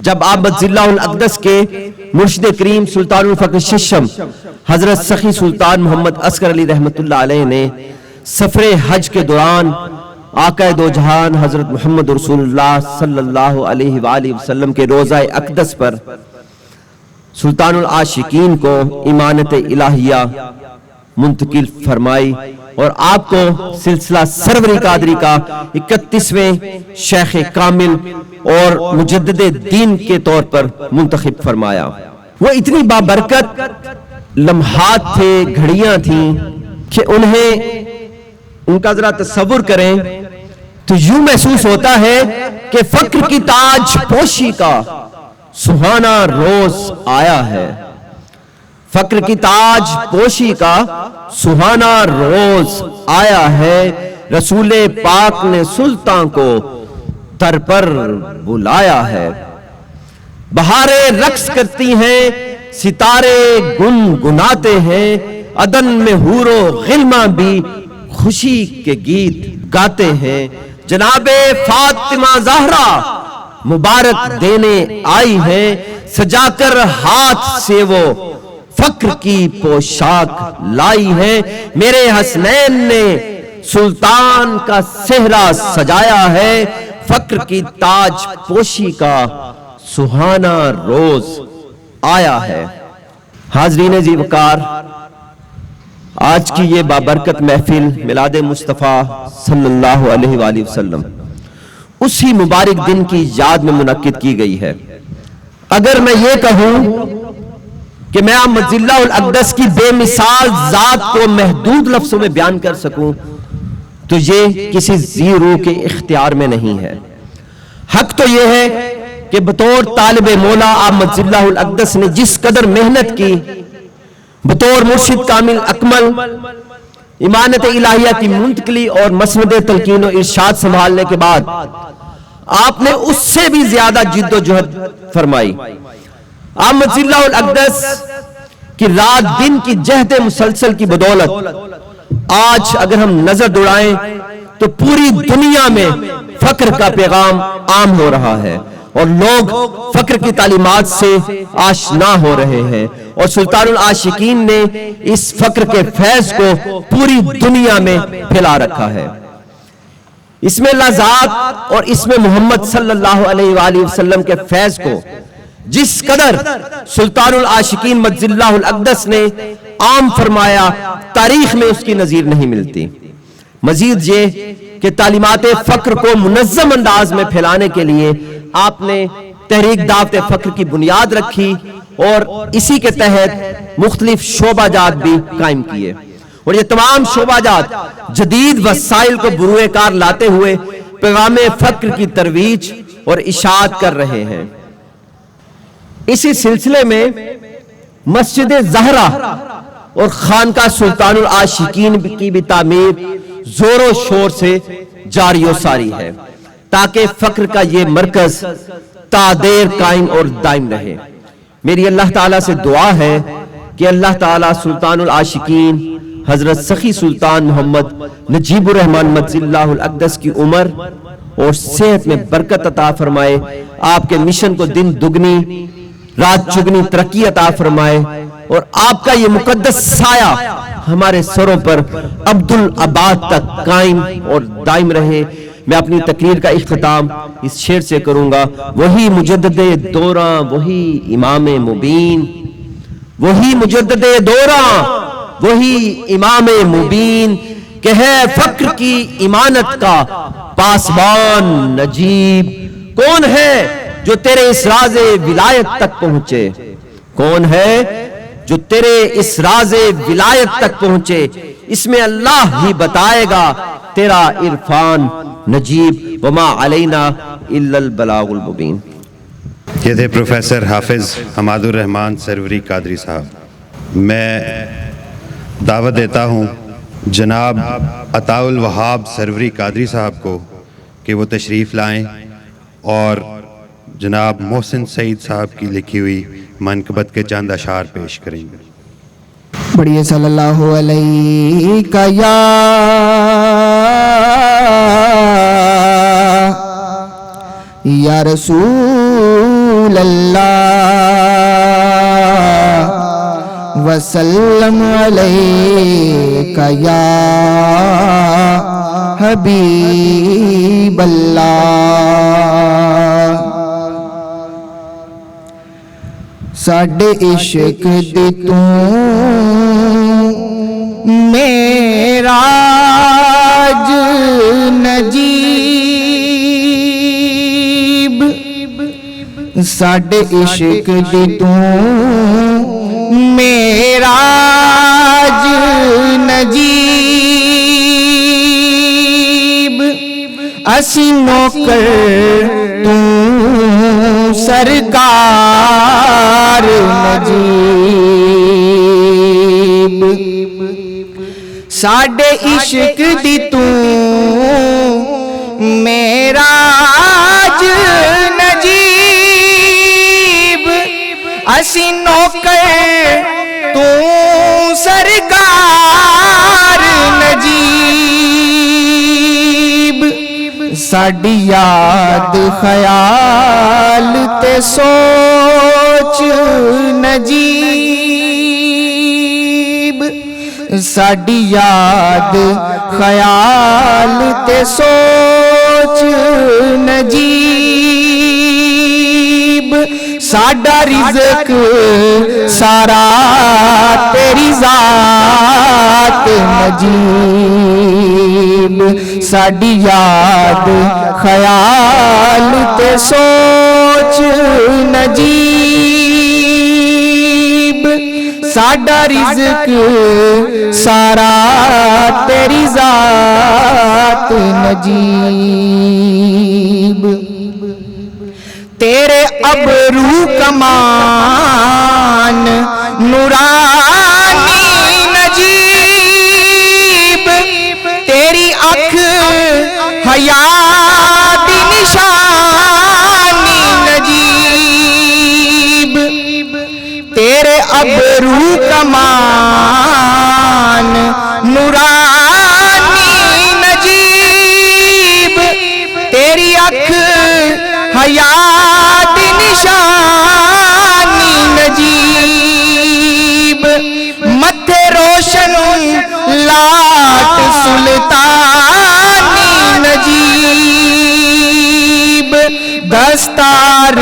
جب آپ مجز اللہ الاقدس کے مرشد کریم سلطان الفقر ششم حضرت سخی سلطان محمد اصغر علی رحمت اللہ علیہ نے سفر حج کے دوران آقا دو جہان حضرت محمد رسول اللہ صلی اللہ علیہ وآلہ وسلم کے روضہ اقدس پر سلطان العاشقین کو امانت الہیہ منتقل فرمائی اور آپ کو سلسلہ سروری قادری کا 31ویں شیخ کامل اور مجدد دین کے طور پر منتخب فرمایا. وہ اتنی بابرکت لمحات تھے، گھڑیاں تھیں کہ انہیں ان کا ذرا تصور کریں تو یوں محسوس ہوتا ہے کہ فقر کی تاج پوشی کا سہانا روز آیا ہے. فقر کی تاج پوشی کا سہانا روز آیا ہے، رسول پاک نے سلطان کو در پر بلایا ہے. بہاریں رقص کرتی ہیں، ستارے گنگناتے ہیں، عدن میں حور و غلماں بھی خوشی کے گیت گاتے ہیں. جناب فاطمہ زہرا مبارک دینے آئی ہیں، سجا کر ہاتھ سے وہ فقر کی پوشاک لائی ہے. میرے حسنین نے سلطان کا صحرا سجایا ہے، فقر کی تاج پوشی کا سہانا روز آیا ہے. حاضرین عزیز وقار، آج کی یہ بابرکت محفل میلاد مصطفیٰ صلی اللہ علیہ وآلہ وسلم اسی مبارک دن کی یاد میں منعقد کی گئی ہے. اگر میں یہ کہوں کہ میں آپ مجز اللہ الاقدس کی بے مثال ذات کو محدود لفظوں میں بیان کر سکوں تو یہ کسی ذی روح کے اختیار میں نہیں ہے. حق تو یہ ہے کہ بطور طالب مولا آپ مجز اللہ الاقدس نے جس قدر محنت کی، بطور مرشد کامل اکمل امانت الہیہ کی منتقلی اور مسند تلقین و ارشاد سنبھالنے کے بعد آپ نے اس سے بھی زیادہ جد و جہد فرمائی. آپ مجز اللہ الاقدس کی رات دن کی جہد مسلسل کی بدولت آج اگر ہم نظر دوڑائیں تو پوری دنیا میں فقر کا پیغام عام ہو رہا ہے اور لوگ فقر کی تعلیمات سے آشنا ہو رہے ہیں، اور سلطان العاشقین نے اس فقر کے فیض کو پوری دنیا میں پھیلا رکھا ہے. اس میں اللہ ذات اور اس میں محمد صلی اللہ علیہ وآلہ وسلم کے فیض کو جس قدر سلطان العاشقین مجز اللہ الاقدس نے عام فرمایا، تاریخ میں اس کی نظیر نہیں ملتی. مزید یہ کہ تعلیمات فقر کو منظم انداز میں پھیلانے کے لیے آپ نے تحریک دعوت فقر کی بنیاد رکھی اور اسی کے تحت مختلف شعبہ جات بھی قائم کیے، اور یہ تمام شعبہ جات جدید وسائل کو بروئے کار لاتے ہوئے پیغام فقر کی ترویج اور اشاعت کر رہے ہیں. اسی سلسلے میں مسجد زہرا اور خانقاہ سلطان العاشقین کی بھی تعمیر زور و شور سے جاری و ساری ہے تاکہ فقر کا یہ مرکز تا دیر قائم اور دائم رہے۔ میری اللہ تعالیٰ سے دعا ہے کہ اللہ تعالیٰ سلطان العاشقین حضرت سخی سلطان محمد نجیب الرحمن مجزی اللہ الاقدس کی عمر اور صحت میں برکت عطا فرمائے، آپ کے مشن کو دن دگنی رات چگنی ترقی عطا فرمائے، اور آپ کا یہ مقدس سایہ ہمارے سروں پر عبدالآباد تک قائم اور دائم رہے۔ میں اپنی تقریر کا اختتام اس شعر سے کروں گا: وہی مجدد دوراں وہی امام مبین، وہی مجدد دوراں وہی امام مبین، کہ ہے فقر کی امانت کا پاسبان نجیب۔ کون ہے جو تیرے اس راز ولایت تک پہنچے؟ کون ہے جو تیرے اس راز ولایت تک پہنچے؟ اس میں اللہ ہی بتائے گا تیرا عرفان نجیب۔ وما علینا الا البلاغ المبین۔ یہ تھے پروفیسر حافظ حماد الرحمن سروری قادری صاحب۔ میں دعوت دیتا ہوں جناب عطاء الوہاب سروری قادری صاحب کو کہ وہ تشریف لائیں اور جناب محسن سعید صاحب کی لکھی ہوئی منقبت کے چند اشعار پیش کریں گے۔ پڑھیے صلی اللہ علیہ یا رسول اللہ وسلم علیک یا حبیب اللہ۔ ساڈے عشق دی تو معراج نجیب، ساڈے عشق دی تو معراج نجیب، اسی نوکر تو سرکار نجیب، ساڈے عشق دی تو معراج نجیب، اسی نوکر تو سرکار نجیب، ساڈی یاد خیال تے سوچ نجیب، ساڈی یاد خیال تے سوچ نجیب، ساڈا رزق سارا تیری ذات نجیب، ساڈی یاد خیال تے سوچ نجیب، ساڈا رزق سارا تیری ذات نجیب، تیرے ابرو کمان نورانی نجیب، تیری اکھ حیا دی نشانی نجیب، تیرے ابرو کمان نورانی نجیب، تیری اکھ حیا دی نشانی نجیب، متھے روشن لاٹ سلطانی نجیب، دستار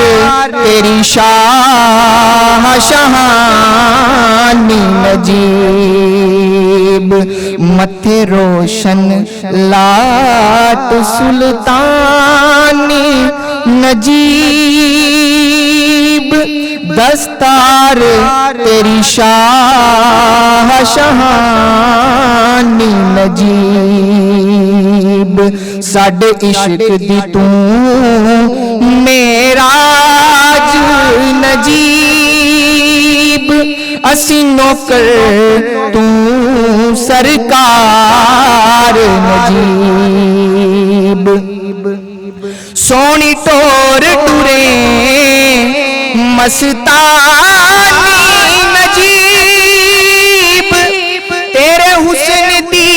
تیری شاہ شہانی نجیب، متھے روشن لاٹ سلطانی نجیب، دستار تیری شاہ شہانی نجیب، ساڈے عشق دی تو معراج نجیب، اسی نوکر تو سرکار نجیب سونی ٹور ٹورے مستانی نجیب تیرے حسن دی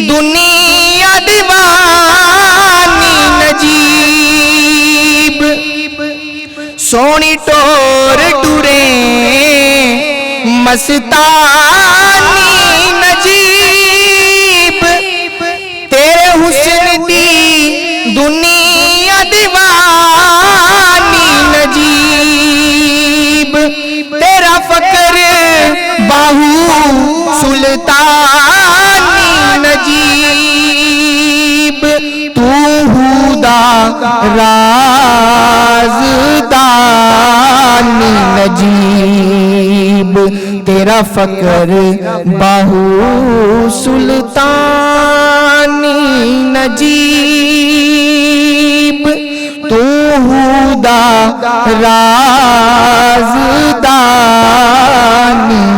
دنیا دیوانی نجیب سونی ٹور ٹورے مستانی نجیب تیرے حسن دی دنیا دیوانی نجیب تیرا فقر باہو سلطانی نجیب تو ہدا رازدانی نجیب تیرا فقر باہو سلطانی نجیب تو ہدا رازدانی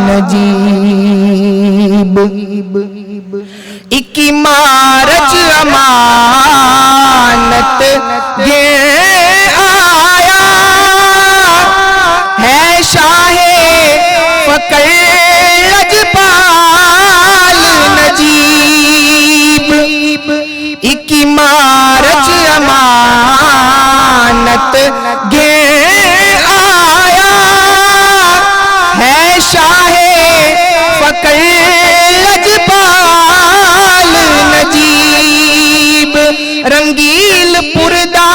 نجیب اکی مارچ امانت گے آیا ہے شاہ فقر لجپال نجیب اکی مارچ امانت گے آیا ہے شاہ فقر لجپال نجیب رنگیل پردہ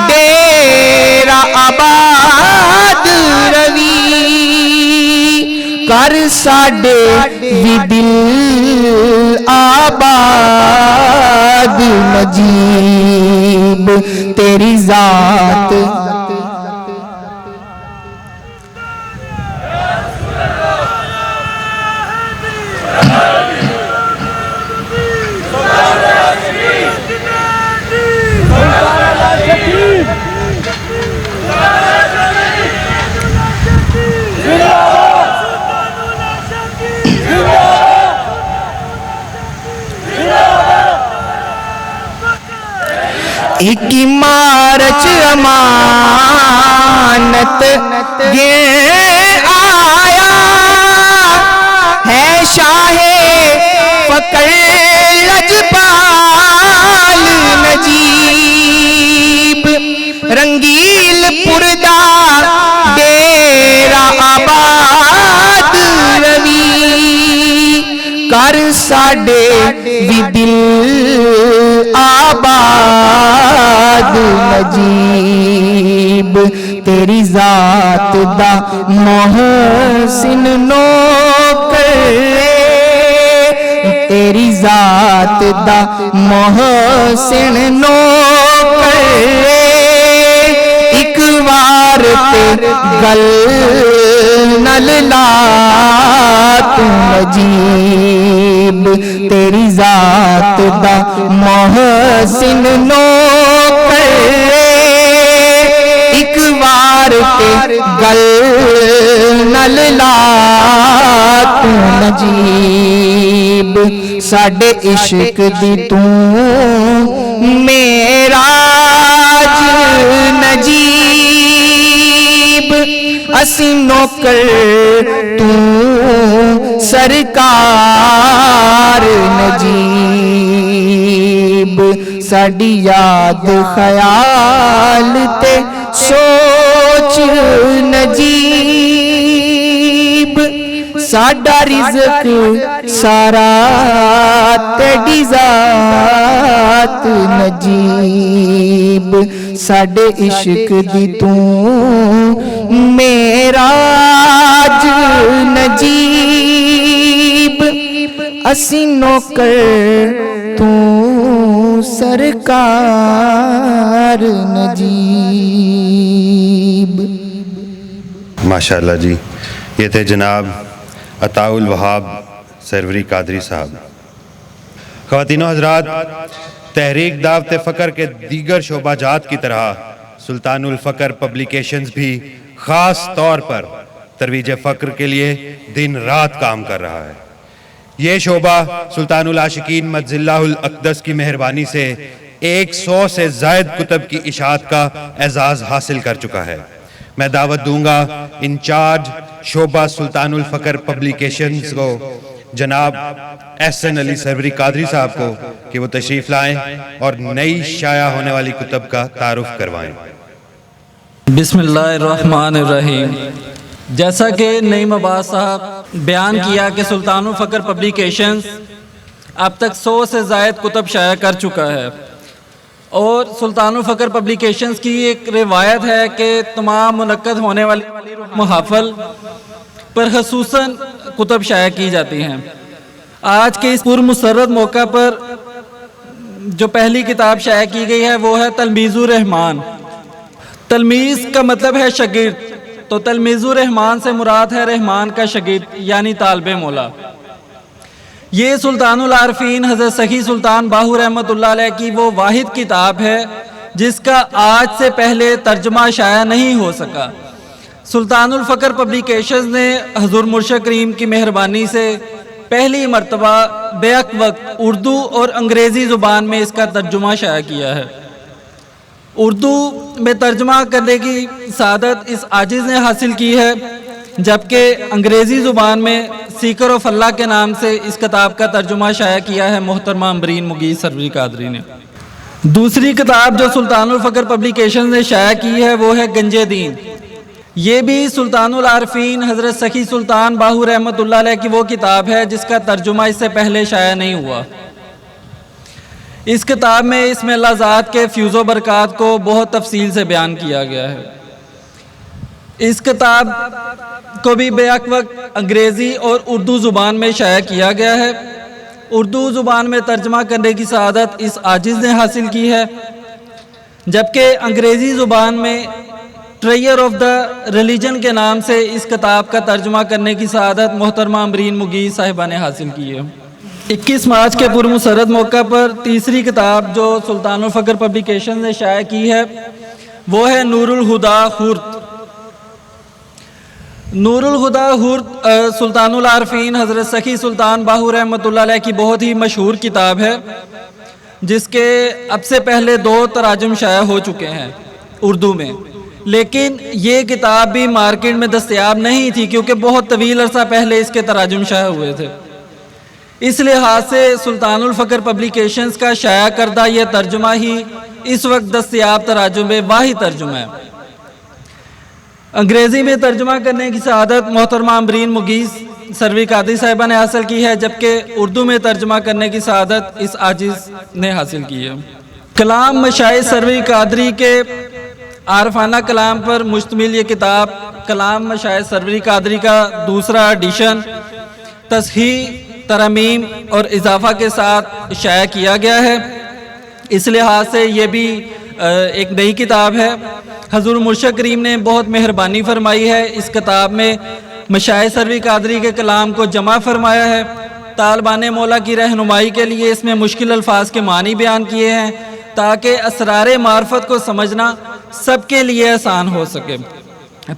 ڈیرا آباد روی کر ساڈے وی دل آباد نجیب تیری ذات ایک مارچ امانت گے آیا ہے شاہ فقر لجپال نجیب رنگیل پردہ ڈیرا آباد روی کر ساڈے وی دل آباد نجیب تیری ذات دا محسن نوکر تیری ذات دا محسن نوکر ایک وار تے گل نل لا تو نجیب تیری ذات دا محسن نوکر ایک وار تے گل نل لا تو نجیب ساڈے عشق دی تو معراج نجیب اسی نوکر تو سرکار نجیب ساڈی یاد خیال تے سوچ نجیب ساڈا رزق سارا تیری ذات نجیب ساڈے عشق دی تو معراج نجیب اسی نوکر تو سرکار نجیب. ماشاءاللہ جی، یہ تھے جناب عطاء الوہاب سروری قادری صاحب. خواتین و حضرات، تحریک دعوت فقر کے دیگر شعبہ جات کی طرح سلطان الفقر پبلیکیشنز بھی خاص طور پر ترویج فقر کے لیے دن رات کام کر رہا ہے۔ یہ شعبہ سلطان العاشقین مجد اللہ الاقدس کی مہربانی سے 100 سے زائد کتب کی اشاعت کا اعزاز حاصل کر چکا ہے۔ میں دعوت دوں گا انچارج شعبہ سلطان الفقر پبلیکیشنز کو جناب احسن علی سروری قادری صاحب کو کہ وہ تشریف لائیں اور نئی شائع ہونے والی کتب کا تعارف کروائیں۔ بسم اللہ الرحمن الرحیم۔ جیسا کہ نعیم عباس صاحب بیان کیا کہ سلطان الفقر پبلیکیشنز اب تک 100 سے زائد کتب شائع کر چکا ہے، اور سلطان الفقر پبلیکیشنز کی ایک روایت ہے کہ تمام منعقد ہونے والے محافل پر خصوصاً کتب شائع کی جاتی ہیں۔ آج کے اس پرمسرت موقع پر جو پہلی کتاب شائع کی گئی ہے وہ ہے تلمیذ الرحمان۔ تلمیذ کا مطلب ہے شاگرد، تو تلمیذ الرحمان سے مراد ہے رحمان کا شاگرد یعنی طالب مولا۔ یہ سلطان العارفین حضرت سخی سلطان باہو رحمۃ اللہ علیہ کی وہ واحد کتاب ہے جس کا آج سے پہلے ترجمہ شائع نہیں ہو سکا۔ سلطان الفقر پبلیکیشنز نے حضور مرشد کریم کی مہربانی سے پہلی مرتبہ بیک وقت اردو اور انگریزی زبان میں اس کا ترجمہ شائع کیا ہے۔ اردو میں ترجمہ کرنے کی سعادت اس عاجز نے حاصل کی ہے، جبکہ انگریزی زبان میں سیکر آف اللہ کے نام سے اس کتاب کا ترجمہ شائع کیا ہے محترمہ امبرین مغیث سروری قادری نے۔ دوسری کتاب جو سلطان الفقر پبلیکیشن نے شائع کی ہے وہ ہے گنج دین۔ یہ بھی سلطان العارفین حضرت سخی سلطان باہو رحمۃ اللہ علیہ کی وہ کتاب ہے جس کا ترجمہ اس سے پہلے شائع نہیں ہوا۔ اس کتاب میں اس میں اللہ ذات کے فیوز و برکات کو بہت تفصیل سے بیان کیا گیا ہے۔ اس کتاب کو بھی بیک وقت انگریزی اور اردو زبان میں شائع کیا گیا ہے۔ اردو زبان میں ترجمہ کرنے کی سعادت اس عاجز نے حاصل کی ہے، جبکہ انگریزی زبان میں ٹریئر آف دا ریلیجن کے نام سے اس کتاب کا ترجمہ کرنے کی سعادت محترمہ امبرین مغیث صاحبہ نے حاصل کی ہے۔ 21 مارچ کے پرمسرت موقع پر تیسری کتاب جو سلطان الفقر پبلیکیشن نے شائع کی ہے وہ ہے نور الہدا خورد۔ نور الہدا خورد سلطان العارفین حضرت سخی سلطان باہو رحمۃ اللہ علیہ کی بہت ہی مشہور کتاب ہے، جس کے اب سے پہلے 2 تراجم شائع ہو چکے ہیں اردو میں، لیکن یہ کتاب بھی مارکیٹ میں دستیاب نہیں تھی کیونکہ بہت طویل عرصہ پہلے اس کے تراجم شائع ہوئے تھے۔ اس لحاظ سے سلطان الفقر پبلیکیشنز کا شائع کردہ یہ ترجمہ ہی اس وقت دستیاب تراجم میں واحد ترجمہ ہے۔ انگریزی میں ترجمہ کرنے کی سعادت محترمہ امبرین مغیث سروری قادری صاحبہ نے حاصل کی ہے، جبکہ اردو میں ترجمہ کرنے کی سعادت اس عاجز نے حاصل کی ہے۔ کلام مشائخ سروری قادری کے عارفانہ کلام پر مشتمل یہ کتاب کلام مشائخ سروری قادری کا دوسرا ایڈیشن تصحیح، ترمیم اور اضافہ کے ساتھ شائع کیا گیا ہے۔ اس لحاظ سے یہ بھی ایک نئی کتاب ہے۔ حضور مرشد کریم نے بہت مہربانی فرمائی ہے، اس کتاب میں مشائخ سروری قادری کے کلام کو جمع فرمایا ہے۔ طالبان مولا کی رہنمائی کے لیے اس میں مشکل الفاظ کے معنی بیان کیے ہیں تاکہ اسرار معرفت کو سمجھنا سب کے لیے آسان ہو سکے۔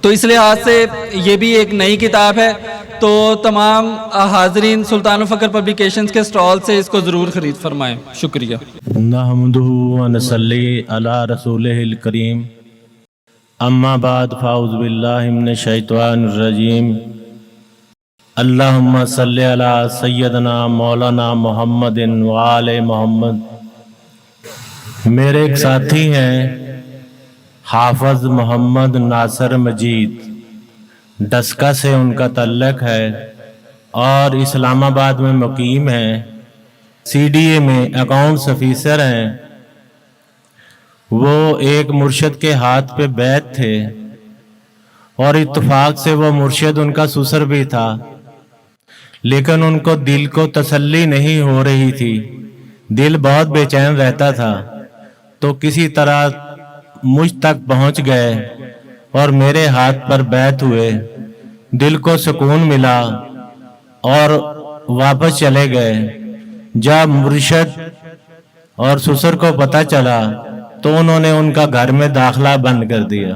تو اس لحاظ سے یہ بھی ایک نئی کتاب ہے، تو تمام حاضرین سلطان الفقر پبلیکیشنز کے سٹال سے اس کو ضرور خرید فرمائیں۔ شکریہ۔ نحمدہ و نصلی علی رسولہ الکریم، اما بعد فاعوذ باللہ من الشیطان الرجیم۔ اللہم صلی علی سیدنا مولانا محمد وآل محمد۔ میرے ایک ساتھی ہیں حافظ محمد ناصر مجید، ڈسکا سے ان کا تعلق ہے اور اسلام آباد میں مقیم ہیں، CDA میں اکاؤنٹس آفیسر ہیں۔ وہ ایک مرشد کے ہاتھ پہ بیعت تھے اور اتفاق سے وہ مرشد ان کا سسر بھی تھا، لیکن ان کو دل کو تسلی نہیں ہو رہی تھی، دل بہت بے چین رہتا تھا، تو کسی طرح مجھ تک پہنچ گئے اور میرے ہاتھ پر بیعت ہوئے، دل کو سکون ملا اور واپس چلے گئے۔ جب مرشد اور سسر کو پتہ چلا تو انہوں نے ان کا گھر میں داخلہ بند کر دیا۔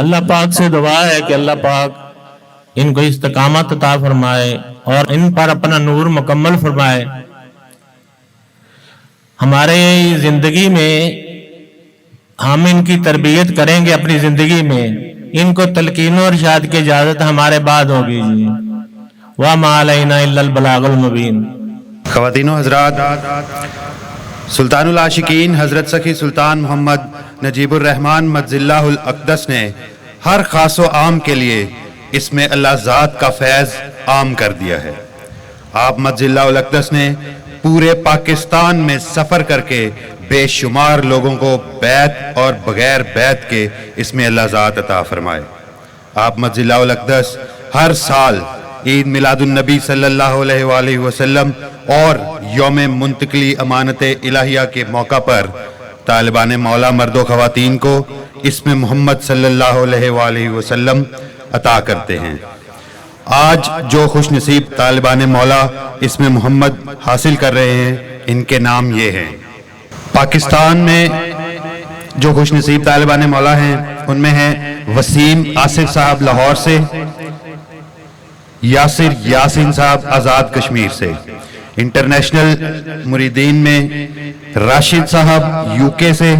اللہ پاک سے دعا ہے کہ اللہ پاک ان کو استقامت عطا فرمائے اور ان پر اپنا نور مکمل فرمائے. ہمارے زندگی میں ہم ان کی تربیت کریں گے، اپنی زندگی میں ان کو تلقین و ارشاد کی اجازت ہمارے بعد ہوگی جی. وَمَا عَلَيْنَا إِلَّا الْبَلَاغُ الْمُبِينُ. خواتین و حضرات، سلطان العاشقین حضرت سخی سلطان محمد نجیب الرحمن مجز اللہ الاقدس نے ہر خاص و عام کے لیے اس میں اللہ ذات کا فیض عام کر دیا ہے. آپ مجز اللہ الاقدس نے پورے پاکستان میں سفر کر کے بے شمار لوگوں کو بیعت اور بغیر بیعت کے اس میں اللہ ذات عطا فرمائے. آپ مجز اللہ الاقدس ہر سال عید میلاد النبی صلی اللہ علیہ وآلہ وسلم اور یوم منتقلی امانت الہیہ کے موقع پر طالبان مولا مرد و خواتین کو اسم محمد صلی اللہ علیہ وآلہ وسلم عطا کرتے ہیں. آج جو خوش نصیب طالبان مولا اسم محمد حاصل کر رہے ہیں ان کے نام یہ ہیں. پاکستان میں جو خوش نصیب طالبان مولا ہیں ان میں ہیں وسیم آصف صاحب لاہور سے، یاسر یاسین صاحب آزاد کشمیر سے. انٹرنیشنل مریدین میں راشد صاحب یو کے سے،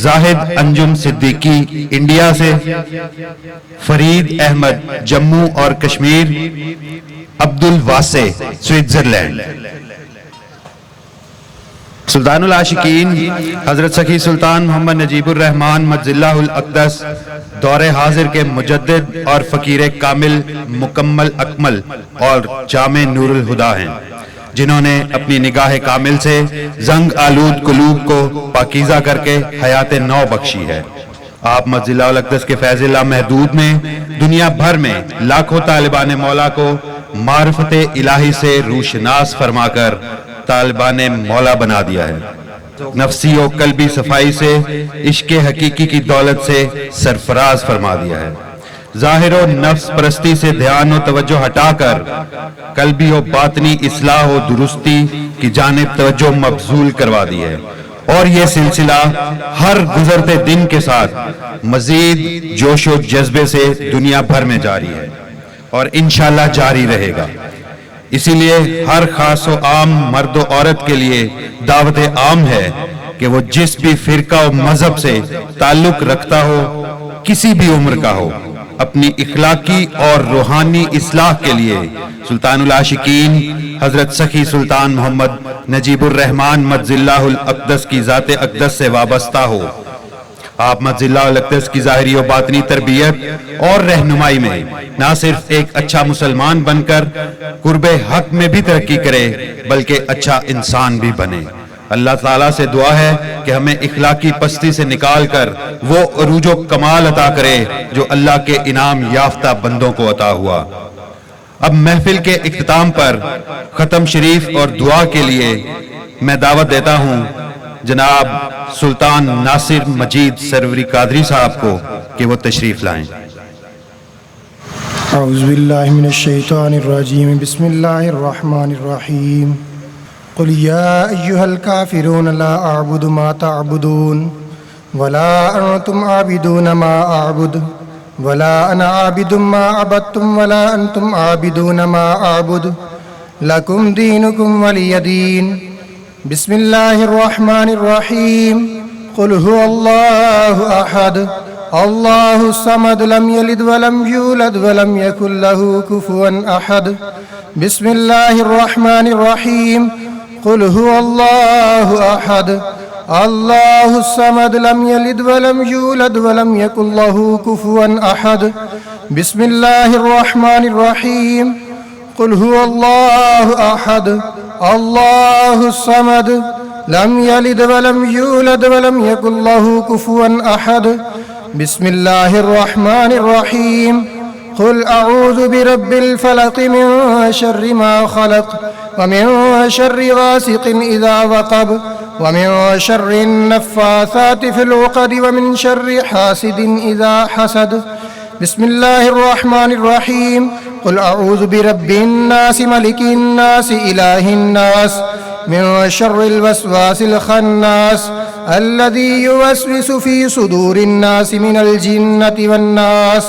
زاہد انجم صدیقی انڈیا سے، فرید احمد جموں اور کشمیر، عبد الواسع سوئٹزرلینڈ. سلطان العاشقین حضرت سخی سلطان محمد نجیب الرحمن مجز اللہ الاقدس دور حاضر کے مجدد اور فقیر کامل مکمل اکمل اور جامع نور الہدا ہیں، جنہوں نے اپنی نگاہ کامل سے زنگ آلود قلوب کو پاکیزہ کر کے حیات نو بخشی ہے. آپ مجز اللہ الاقدس کے فیض اللہ محدود میں دنیا بھر میں لاکھوں طالبان مولا کو معرفت الہی سے روشناس فرما کر طالبان مولا بنا دیا ہے. نفسی و قلبی صفائی سے عشق حقیقی کی دولت سے سرفراز فرما دیا ہے. ظاہر و نفس پرستی سے دھیان و توجہ ہٹا کر قلبی و باطنی اصلاح و درستی کی جانب توجہ مبذول کروا دی ہے، اور یہ سلسلہ ہر گزرتے دن کے ساتھ مزید جوش و جذبے سے دنیا بھر میں جاری ہے اور انشاءاللہ جاری رہے گا. اسی لیے ہر خاص و عام مرد و عورت کے لیے دعوت عام ہے کہ وہ جس بھی فرقہ و مذہب سے تعلق رکھتا ہو، کسی بھی عمر کا ہو، اپنی اخلاقی اور روحانی اصلاح کے لیے سلطان العاشقین حضرت سخی سلطان محمد نجیب الرحمن مجز اللہ الاقدس کی ذات اقدس سے وابستہ ہو. آپ مجز اللہ الاقدس کی ظاہری و باطنی تربیت اور رہنمائی میں نہ صرف ایک اچھا مسلمان بن کر قرب حق میں بھی ترقی کرے بلکہ اچھا انسان بھی بنے. اللہ تعالیٰ سے دعا ہے کہ ہمیں اخلاقی پستی سے نکال کر وہ عروج و کمال عطا کرے جو اللہ کے انعام یافتہ بندوں کو عطا ہوا. اب محفل کے اختتام پر ختم شریف اور دعا کے لیے میں دعوت دیتا ہوں جناب سلطان ناصر مجید سروری قادری صاحب کو کہ وہ تشریف لائیں. اعوذ باللہ من الشیطان الرجیم، بسم اللہ الرحمن الرحیم. قل یا ایہا الکافرون لا اعبد ما تعبدون ولا انتم عابدون ما اعبد ولا انا عابد ما عبدتم ولا انتم عابدون ما اعبد لکم دینکم ولی دین. بسم اللہ الرحمن الرحیم. قل هو اللہ احد اللہ الصمد لم یلد ولم یولد ولم یکن له کفوا احد. بسم اللہ الرحمن الرحیم. قل هو اللہ احد اللہ الصمد لم یلد ولم یولد ولم یکن له کفوا احد. بسم اللہ الرحمن الرحیم. قل هو اللہ احد اللہ الصمد لم یلد ولم یولد ولم یکن له کفوا احد. بسم اللہ الرحمن الرحیم. قل اعوذ برب الفلق من شر ما خلق ومن شر غاسق اذا وقب ومن شر النفاثات في العقد ومن شر حاسد اذا حسد. بسم اللہ الرحمن الرحیم. قل اعوذ برب الناس ملک الناس الہ الناس من شر الوسواس الخناس الذي يوسوس في صدور الناس من الجنة والناس.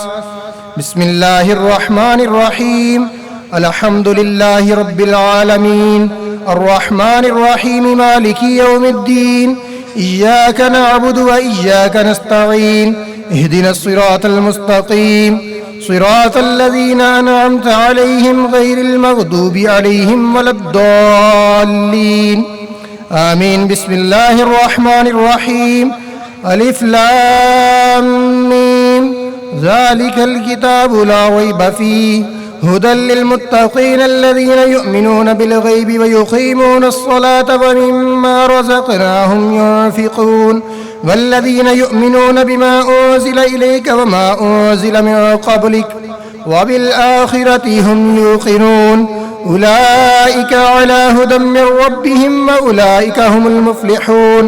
بسم الله الرحمن الرحيم. الحمد لله رب العالمين الرحمن الرحيم مالك يوم الدين. إياك نعبد وإياك نستعين. اهدنا الصراط المستقيم صراط الذين أنعمت عليهم غير المغضوب عليهم ولا الضالين. آمين. بسم الله الرحمن الرحيم. ألف لام ميم. ذلك الكتاب لا ريب فيه هدى للمتقين الذين يؤمنون بالغيب ويقيمون الصلاة ومما رزقناهم ينفقون والذين يؤمنون بما أنزل إليك وما أنزل من قبلك وبالآخرة هم يوقنون. أولئك على هدى من ربهم وأولئك هم المفلحون.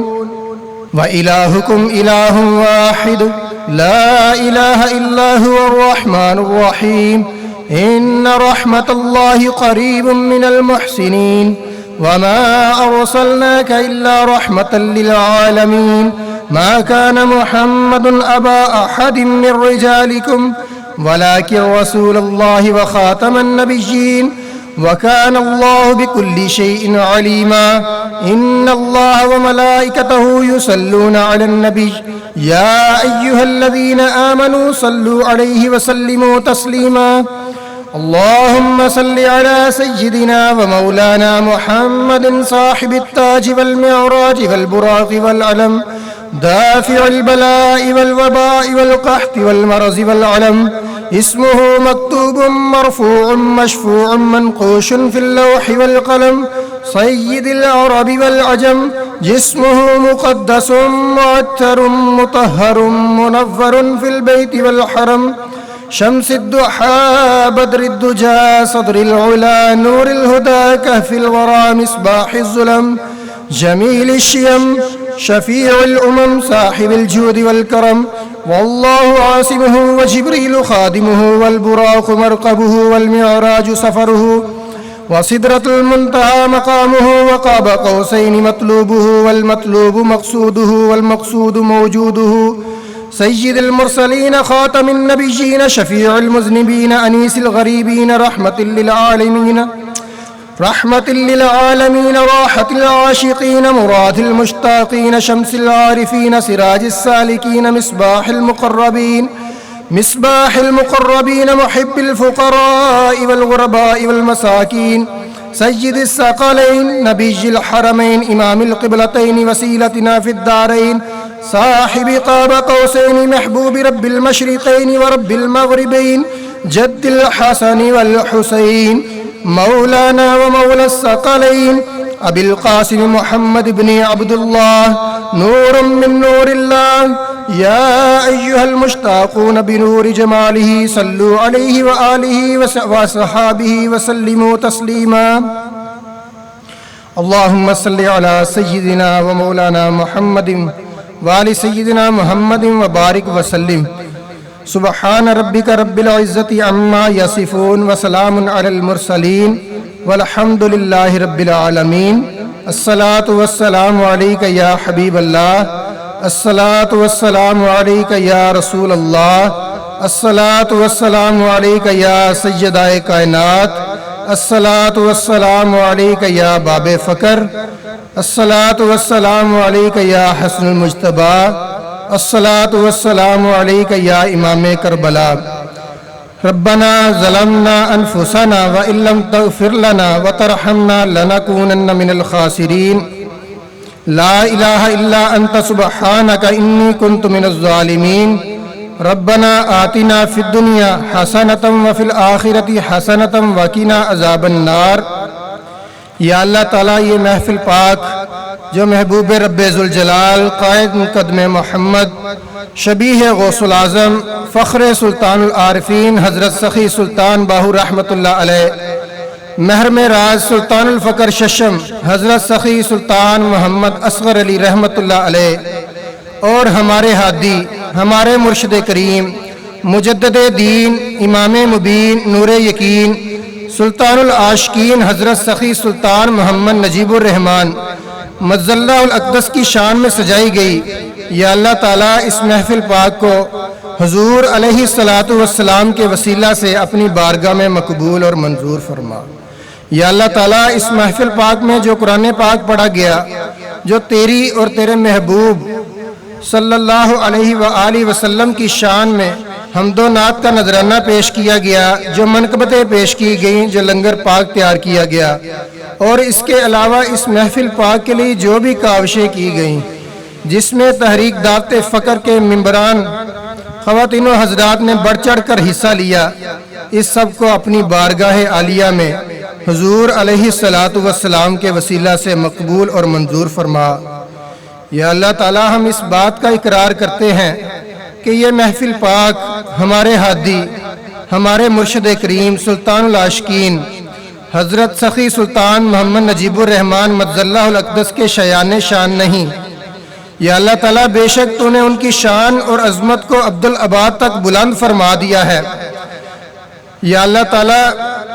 وإلهكم إله واحد لا إله إلا هو الرحمن الرحيم. إن رحمة الله قريب من المحسنين. وما أرسلناك إلا رحمة للعالمين. ما كان محمد أبا أحد من رجالكم ولكن رسول الله وخاتم النبيين وكان الله بكل شيء عليما. إن الله وملائكته يصلون على النبي يا أيها الذين آمنوا صلوا عليه وسلموا تسليما. اللهم صل على سيدنا ومولانا محمد صاحب التاج والمعراج والبراق والعلم دافع البلاء والوباء والقحط والمرض والعلم. اسمه مكتوب مرفوع مشفوع منقوش في اللوح والقلم. سيد العرب والعجم. جسمه مقدس معتر مطهر منور في البيت والحرم. شمس الضحى بدر الدجى صدر العلا نور الهدى كهف الورى مصباح الظلم. جميل الشيم شفيع الأمم صاحب الجود والكرم. والله عاصمه وجبريل خادمه والبراق مرقبه والمعراج سفره وسدرة المنتهى مقامه وقاب قوسين مطلوبه والمطلوب مقصوده والمقصود موجوده. سيد المرسلين خاتم النبيين شفيع المذنبين أنيس الغريبين رحمة للعالمين راحة العاشقين مراد المشتاقين شمس العارفين سراج السالكين مصباح المقربين محب الفقراء والغرباء والمساكين. سيد الثقلين نبي الحرمين إمام القبلتين وسيلتنا في الدارين. صاحب قاب قوسين محبوب رب المشرقين ورب المغربين جد الحسن والحسين. مولانا ومولى الثقلين أبي القاسم محمد بن عبد الله نور من نور الله. يا أيها المشتاقون بنور جماله صلوا عليه وآله وصحابه وسلموا تسليما. اللهم صل على سيدنا ومولانا محمد وآل سيدنا محمد وبارك وسلم. سبحان ربك رب العزة عما يصفون وسلام على المرسلين والحمد لله رب العالمين. الصلاة والسلام عليك يا حبيب الله. الصلاة والسلام عليك يا رسول الله. الصلاة والسلام عليك يا سيدائے کائنات. الصلاة والسلام عليك يا باب فقر. الصلاة والسلام عليك يا حسن المجتبى. الصلاة والسلام عليك يا إمام كربلاء. ربنا ظلمنا أنفسنا وإن لم تغفر لنا وترحمنا لنكونن من الخاسرين. لا إله إلا أنت سبحانك إني كنت من الظالمين. ربنا آتنا في الدنيا حسنة وفي الآخرة حسنة وقنا عذاب النار. یا اللہ تعالیٰ یہ محفل پاک جو محبوب رب ذوالجلال قائد مقدم محمد شبیہ غوث العظم فخر سلطان العارفین حضرت سخی سلطان باہو رحمۃ اللہ علیہ محرم راز سلطان الفقر ششم حضرت سخی سلطان محمد اصغر علی رحمۃ اللہ علیہ اور ہمارے ہادی ہمارے مرشد کریم مجدد دین امام مبین نور یقین سلطان العاشقین حضرت سخی سلطان محمد نجیب الرحمن مجز اللہ الاقدس کی شان میں سجائی گئی، یا اللہ تعالیٰ اس محفل پاک کو حضور علیہ الصلاۃ والسلام کے وسیلہ سے اپنی بارگاہ میں مقبول اور منظور فرما۔ یا اللہ تعالیٰ اس محفل پاک میں جو قرآن پاک پڑھا گیا، جو تیری اور تیرے محبوب صلی اللہ علیہ وآلہ وسلم کی شان میں حمد و نعت کا نذرانہ پیش کیا گیا، جو منقبتیں پیش کی گئیں، جو لنگر پاک تیار کیا گیا، اور اس کے علاوہ اس محفل پاک کے لیے جو بھی کاوشیں کی گئیں، جس میں تحریک دعوت فقر کے ممبران خواتین و حضرات نے بڑھ چڑھ کر حصہ لیا، اس سب کو اپنی بارگاہ عالیہ میں حضور علیہ الصلاۃ والسلام کے وسیلہ سے مقبول اور منظور فرما۔ یا اللہ تعالی ہم اس بات کا اقرار کرتے ہیں کہ یہ محفل پاک ہمارے ہادی، ہمارے مرشد کریم سلطان العاشقین حضرت سخی سلطان محمد نجیب الرحمن مجز اللہ الاقدس کے شایان شان نہیں۔ یا اللہ تعالیٰ بے شک تو نے ان کی شان اور عظمت کو عبدالآباد تک بلند فرما دیا ہے۔ یا اللہ تعالیٰ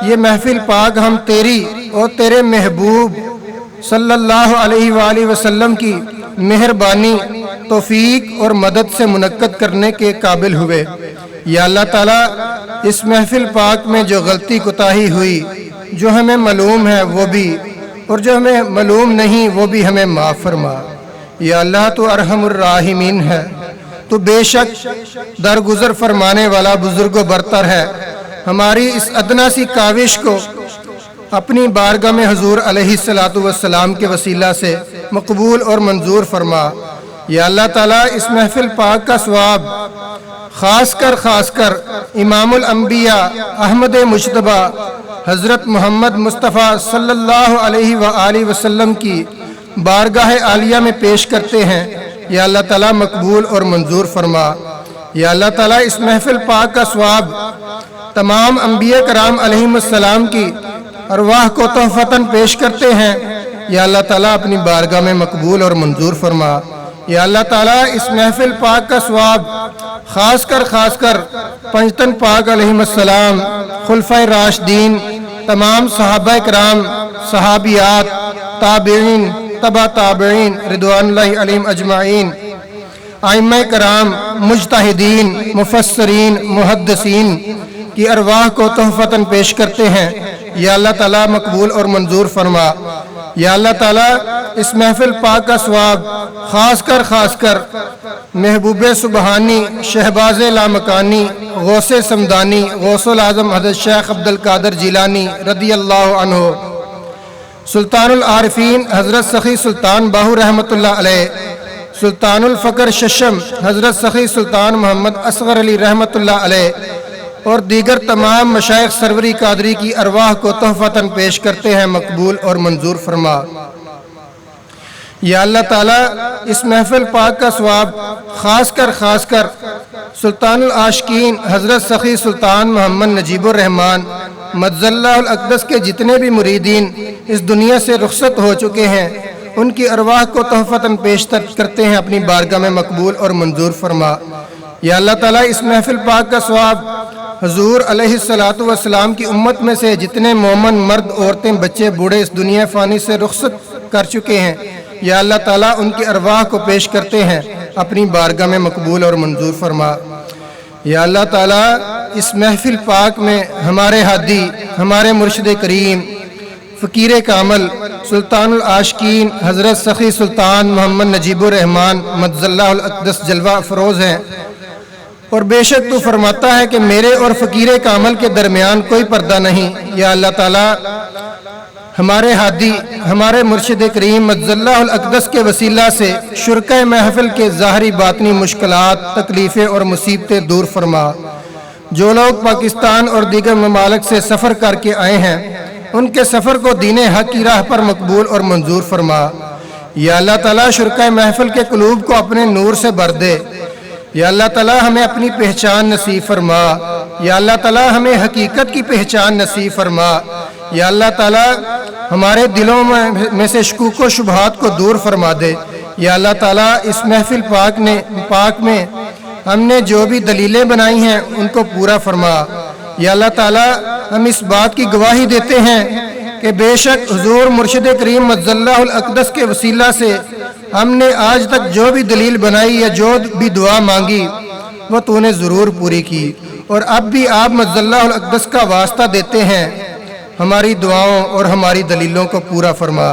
یہ محفل پاک ہم تیری اور تیرے محبوب صلی اللہ علیہ وآلہ وسلم کی مہربانی، توفیق اور مدد سے منعقد کرنے کے قابل ہوئے۔ یا اللہ تعالیٰ اس محفل پاک میں جو غلطی کوتاہی ہوئی، جو ہمیں معلوم ہے وہ بھی، اور جو ہمیں معلوم نہیں وہ بھی ہمیں معاف فرما۔ یا اللہ تو ارحم الراحمین ہے، تو بے شک درگزر فرمانے والا بزرگ و برتر ہے۔ ہماری اس ادنا سی کاوش کو اپنی بارگاہ میں حضور علیہ الصلاۃ والسلام کے وسیلہ سے مقبول اور منظور فرما۔ یا اللہ تعالیٰ اس محفل پاک کا ثواب خاص کر امام الانبیاء احمد مجتبیٰ حضرت محمد مصطفیٰ صلی اللہ علیہ وآلہ وسلم کی بارگاہ عالیہ میں پیش کرتے ہیں۔ یا اللہ تعالیٰ مقبول اور منظور فرما۔ یا اللہ تعالیٰ اس محفل پاک کا ثواب تمام انبیاء کرام علیہم السلام کی ارواح کو تحفتاً پیش کرتے ہیں۔ یا اللہ تعالیٰ اپنی بارگاہ میں مقبول اور منظور فرما۔ یا اللہ تعالیٰ اس محفل پاک کا ثواب خاص کر پنجتن پاک علیہم السلام، خلفائے راشدین، تمام صحابہ کرام، صحابیات، تابعین، تبع تابعین رضوان اللہ علیہم اجمعین، ائمہ کرام، مجتہدین، مفسرین، محدثین کی ارواح کو تحفتاً پیش کرتے ہیں۔ یا اللہ تعالیٰ مقبول اور منظور فرما۔ یا اللہ تعالیٰ اس محفل پاک کا ثواب خاص کر محبوب سبحانی، شہباز لامکانی، غوث سمدانی، غوث العظم حضرت شیخ عبدالقادر جیلانی رضی اللہ عنہ، سلطان العارفین حضرت سخی سلطان باہو رحمۃ اللہ علیہ، سلطان الفقر ششم حضرت سخی سلطان محمد اصغر علی رحمۃ اللہ علیہ، اور دیگر تمام مشائخ سروری قادری کی ارواح کو تحفتاً پیش کرتے ہیں، مقبول اور منظور فرما۔ یا اللہ تعالیٰ اس محفل پاک کا ثواب خاص کر سلطان العاشقین حضرت سخی سلطان محمد نجیب الرحمن مجز اللہ الاقدس کے جتنے بھی مریدین اس دنیا سے رخصت ہو چکے ہیں، ان کی ارواح کو تحفتاً پیش کرتے ہیں، اپنی بارگاہ میں مقبول اور منظور فرما۔ یا اللہ تعالیٰ اس محفل پاک کا ثواب حضور علیہ الصلاۃ والسلام کی امت میں سے جتنے مومن مرد، عورتیں، بچے، بوڑھے اس دنیا فانی سے رخصت کر چکے ہیں، یا اللہ تعالیٰ ان کی ارواح کو پیش کرتے ہیں، اپنی بارگاہ میں مقبول اور منظور فرما۔ یا اللہ تعالیٰ اس محفل پاک میں ہمارے ہادی، ہمارے مرشد کریم، فقیر کامل، سلطان العاشقین حضرت سخی سلطان محمد نجیب الرحمن مجز اللہ الاقدس جلوہ افروز ہیں، اور بے شک تو فرماتا ہے کہ میرے اور فقیر کامل کے درمیان کوئی پردہ نہیں۔ یا اللہ تعالیٰ ہمارے ہادی، ہمارے مرشد کریم مجز اللہ الاقدس کے وسیلہ سے شرکۂ محفل کے ظاہری باطنی مشکلات، تکلیفیں اور مصیبتیں دور فرما۔ جو لوگ پاکستان اور دیگر ممالک سے سفر کر کے آئے ہیں، ان کے سفر کو دین حق کی راہ پر مقبول اور منظور فرما۔ یا اللہ تعالیٰ شرکۂ محفل کے قلوب کو اپنے نور سے بھر دے۔ یا اللہ تعالیٰ ہمیں اپنی پہچان نصیب فرما۔ یا اللہ تعالیٰ ہمیں حقیقت کی پہچان نصیب فرما۔ یا اللہ تعالیٰ ہمارے دلوں میں سے شکوک و شبہات کو دور فرما دے۔ یا اللہ تعالیٰ اس محفل پاک میں ہم نے جو بھی دلیلیں بنائی ہیں ان کو پورا فرما۔ یا اللہ تعالیٰ ہم اس بات کی گواہی دیتے ہیں کہ بے شک حضور مرشد کریم مجزلہ الاقدس کے وسیلہ سے ہم نے آج تک جو بھی دلیل بنائی یا جو بھی دعا مانگی وہ تو نے ضرور پوری کی، اور اب بھی آپ مجزلہ الاقدس کا واسطہ دیتے ہیں، ہماری دعاؤں اور ہماری دلیلوں کو پورا فرما۔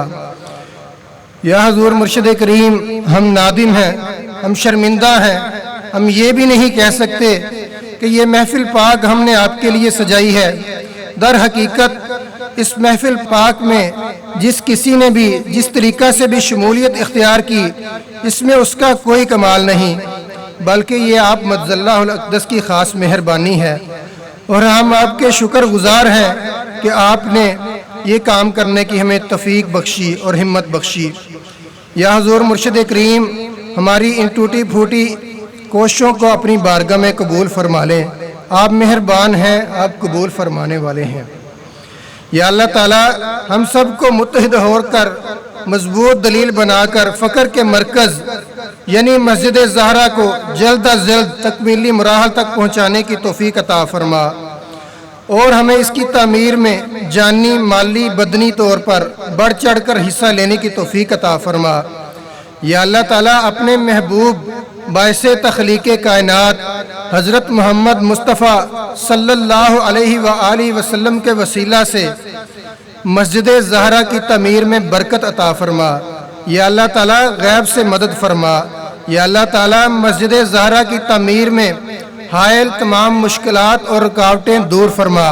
یا حضور مرشد کریم، ہم نادم ہیں، ہم شرمندہ ہیں، ہم یہ بھی نہیں کہہ سکتے کہ یہ محفل پاک ہم نے آپ کے لیے سجائی ہے۔ در حقیقت اس محفل پاک میں جس کسی نے بھی جس طریقہ سے بھی شمولیت اختیار کی، اس میں اس کا کوئی کمال نہیں، بلکہ یہ آپ مجزلہ الاقدس کی خاص مہربانی ہے، اور ہم آپ کے شکر گزار ہیں کہ آپ نے یہ کام کرنے کی ہمیں توفیق بخشی اور ہمت بخشی۔ یا حضور مرشد کریم، ہماری ان ٹوٹی پھوٹی کوششوں کو اپنی بارگاہ میں قبول فرما لیں، آپ مہربان ہیں، آپ قبول فرمانے والے ہیں۔ یا اللہ تعالی ہم سب کو متحد ہو کر مضبوط دلیل بنا کر فقر کے مرکز یعنی مسجد زہرا کو جلد از جلد تکمیلی مراحل تک پہنچانے کی توفیق عطا فرما، اور ہمیں اس کی تعمیر میں جانی، مالی، بدنی طور پر بڑھ چڑھ کر حصہ لینے کی توفیق عطا فرما۔ یا اللہ تعالیٰ اپنے محبوب باعث تخلیق کائنات حضرت محمد مصطفیٰ صلی اللہ علیہ وآلہ وسلم کے وسیلہ سے مسجد زہرا کی تعمیر میں برکت عطا فرما۔ یا اللہ تعالیٰ غیب سے مدد فرما۔ یا اللہ تعالیٰ مسجد زہرا کی تعمیر میں حائل تمام مشکلات اور رکاوٹیں دور فرما۔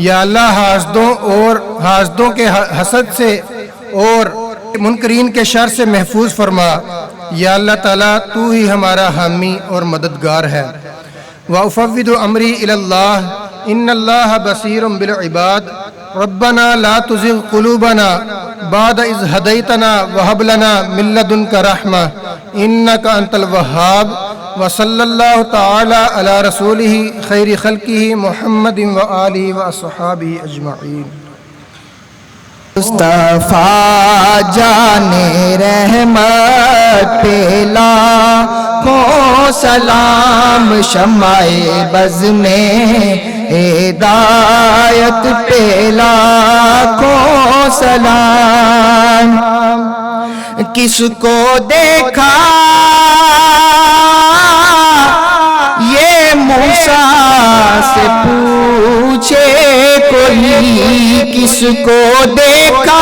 یا اللہ حاسدوں کے حسد سے اور منکرین کے شر سے محفوظ فرما۔ یا اللہ تعالیٰ تو ہی ہمارا حامی اور مددگار ہے۔ وَأُفَوِّضُ أَمْرِي إِلَى اللَّهِ إِنَّ اللَّهَ بَصِيرٌ بِالْعِبَادِ رَبَّنَا لَا تُزِغْ قُلُوبَنَا بَعْدَ إِذْ هَدَيْتَنَا وَهَبْ لَنَا مِن لَّدُنكَ رَحْمَةً إِنَّكَ أَنتَ الْوَهَّابُ وصلی اللہ تعالی علی رسولہ خیر خلقہ محمد وآلہ وصحابہ اجمعین۔ مصطفیٰ جان رحمت پہ لاکھوں سلام، شمع بز میں ہدایت پہ لاکھوں سلام۔ کس کو دیکھا یہ موسیٰ سے پوچھے کوئی، کس کو دیکھا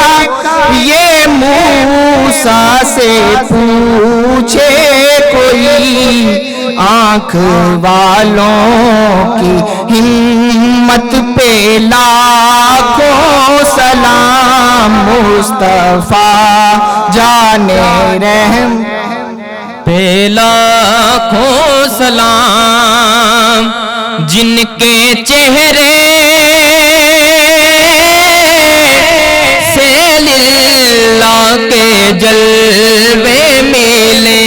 یہ موسیٰ سے پوچھے کوئی، آنکھ والوں کی ہمت پہ لاکھوں سلام، مصطفیٰ جان رحم پہ لاکھوں سلام، جن کے چہرے سے للہ کے جلوے ملے،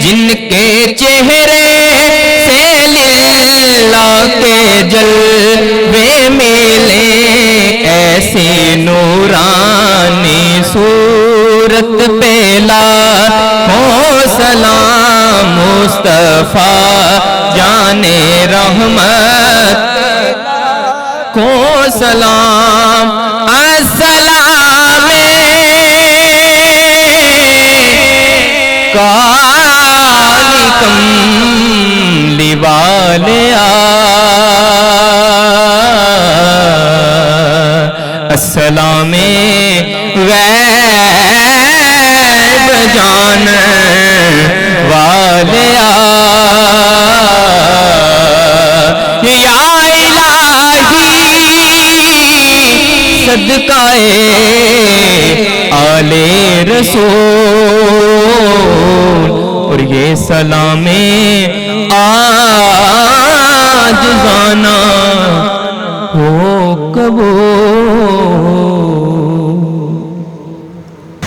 جن کے چہرے سے للہ کے جلوے ملے، ایسی نورانی صورت پہ لاکھوں سلام، مصطفیٰ جان رحمت کو سلام۔ السلام علیکم لوالیا، السلام غیب جان والیا، یا الہی صدقہ آل رسول، اور یہ سلام عاجزانہ ہو قبول۔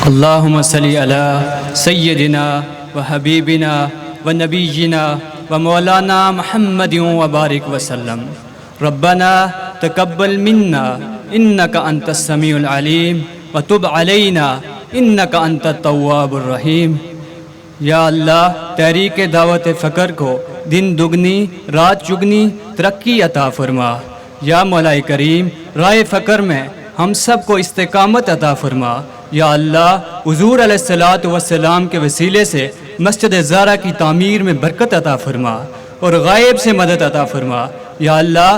اللہم صلی علی سیدنا و حبیبنا و نبینا و مولانا محمد و بارک وسلم۔ ربنا تقبل منا انک انت السمیع العلیم وتب علینا انک انت التواب الرحیم۔ یا اللہ تحریک دعوت فقر کو دن دگنی رات چگنی ترقی عطا فرما۔ یا مولا کریم، رائے فقر میں ہم سب کو استقامت عطا فرما. یا اللہ حضور علیہ الصلوۃ والسلام کے وسیلے سے مسجد زہرا کی تعمیر میں برکت عطا فرما اور غائب سے مدد عطا فرما. یا اللہ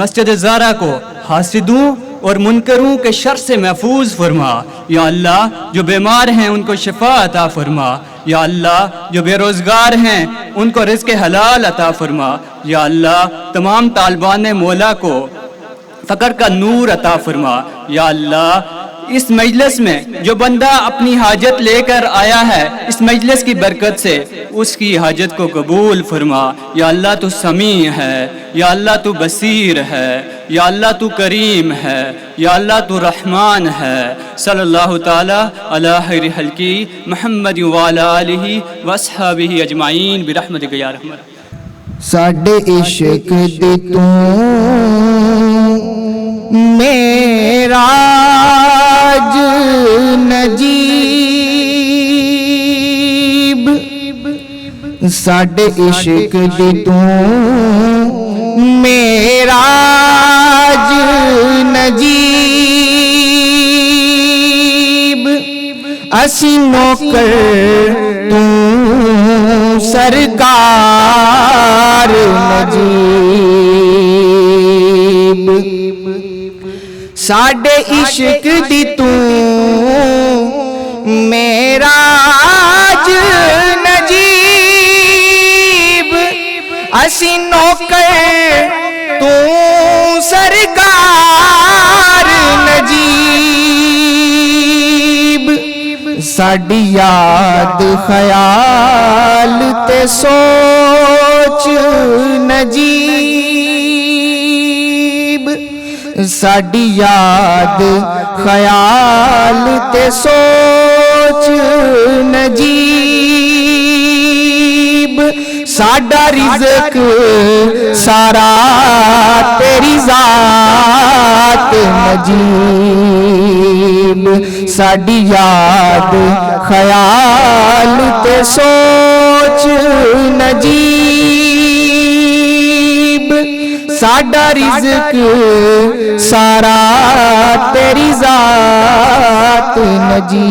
مسجد زہرا کو حاسدوں اور منکروں کے شر سے محفوظ فرما. یا اللہ جو بیمار ہیں ان کو شفا عطا فرما. یا اللہ جو بے روزگار ہیں ان کو رزق حلال عطا فرما. یا اللہ تمام طالبان مولا کو فقر کا نور عطا فرما. یا اللہ اس مجلس میں جو بندہ اپنی حاجت لے کر آیا ہے اس مجلس کی برکت سے اس کی حاجت کو قبول فرما. یا اللہ تو سمیع ہے. یا اللہ تو بصیر ہے. یا اللہ تو کریم ہے. یا اللہ تو رحمان ہے. صلی اللہ تعالی علی خیر خلقی محمد وعلی آلہ واصحابہ اجمعین برحمتک یا رحمت. ساڈے عشق دی تو میرا نجیب ساڈے عشق دی تو میرا نجیب اسی نوکر تو سرکار نجیب ساڈے عشق دی تو میرا نجیب اسی نوکر تو سرکار نجیب ساڈی یاد خیال تے سوچ نجیب ساڈی یاد خیال تے سوچ نجیب ساڈا رزق سارا تیری ذات نجیب ساڈی یاد خیال تے سوچ نجیب ساڈا رزق سارا تیری ذات نجیب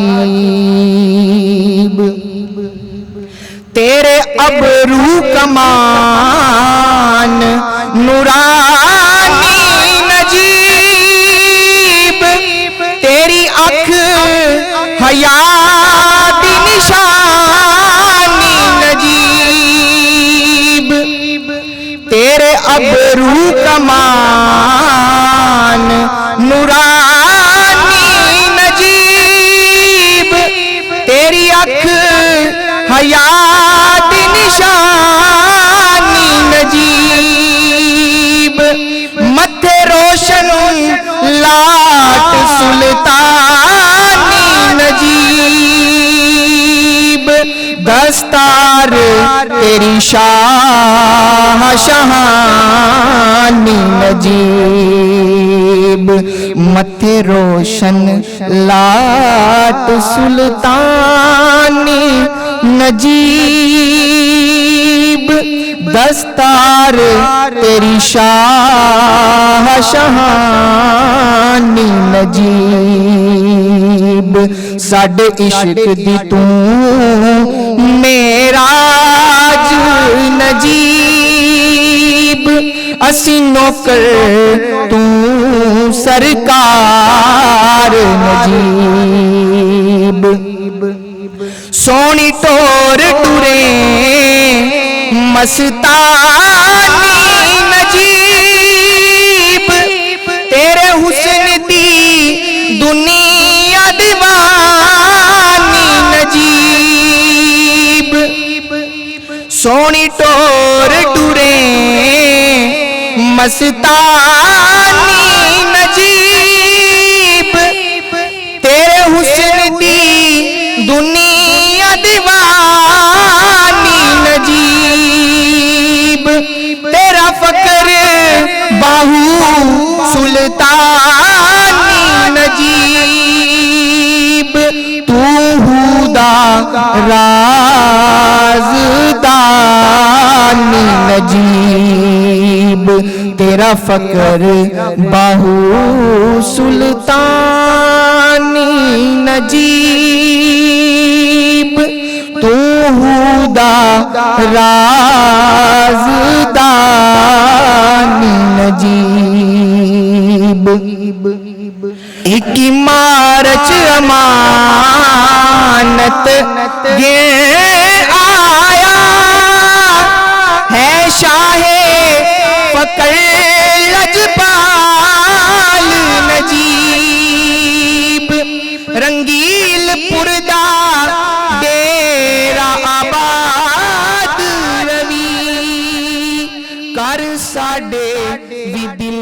تیرے ابرو کمان نورانی نجیب تیری اکھ حیا دی نشانی نجیب تیرے ابرو کمان نورانی نجیب تیری اکھ حیا دی نشانی نجیب متھے روشن لاٹ سلطانی نجیب دستار تیری شاہ شہانی نجیب متھے روشن لاٹ سلطانی نجیب دستار تیری شاہ شہانی نجیب ساڈے عشق دی تو میرا نجیب اسی نوکر تو سرکار نجیب سونی ٹور ٹورے مستانی نجیب تیرے حسن دی دنیا دیوانی نجیب سونی ٹور ٹورے مستانی نجیب تیرے حسن دی دنیا دیوانی نجیب تیرا فقر باہو سلطانی نجیب تو ہدا رازدانی نجیب تیرا فقر باہو سلطان نجیب تو ہدا رازدان نجیب ایک مارچ امانت یہ آیا ہے شاہ فقر لجپال نجیب رنگیل پردہ ڈیرا آباد روی کر ساڈے بھی دل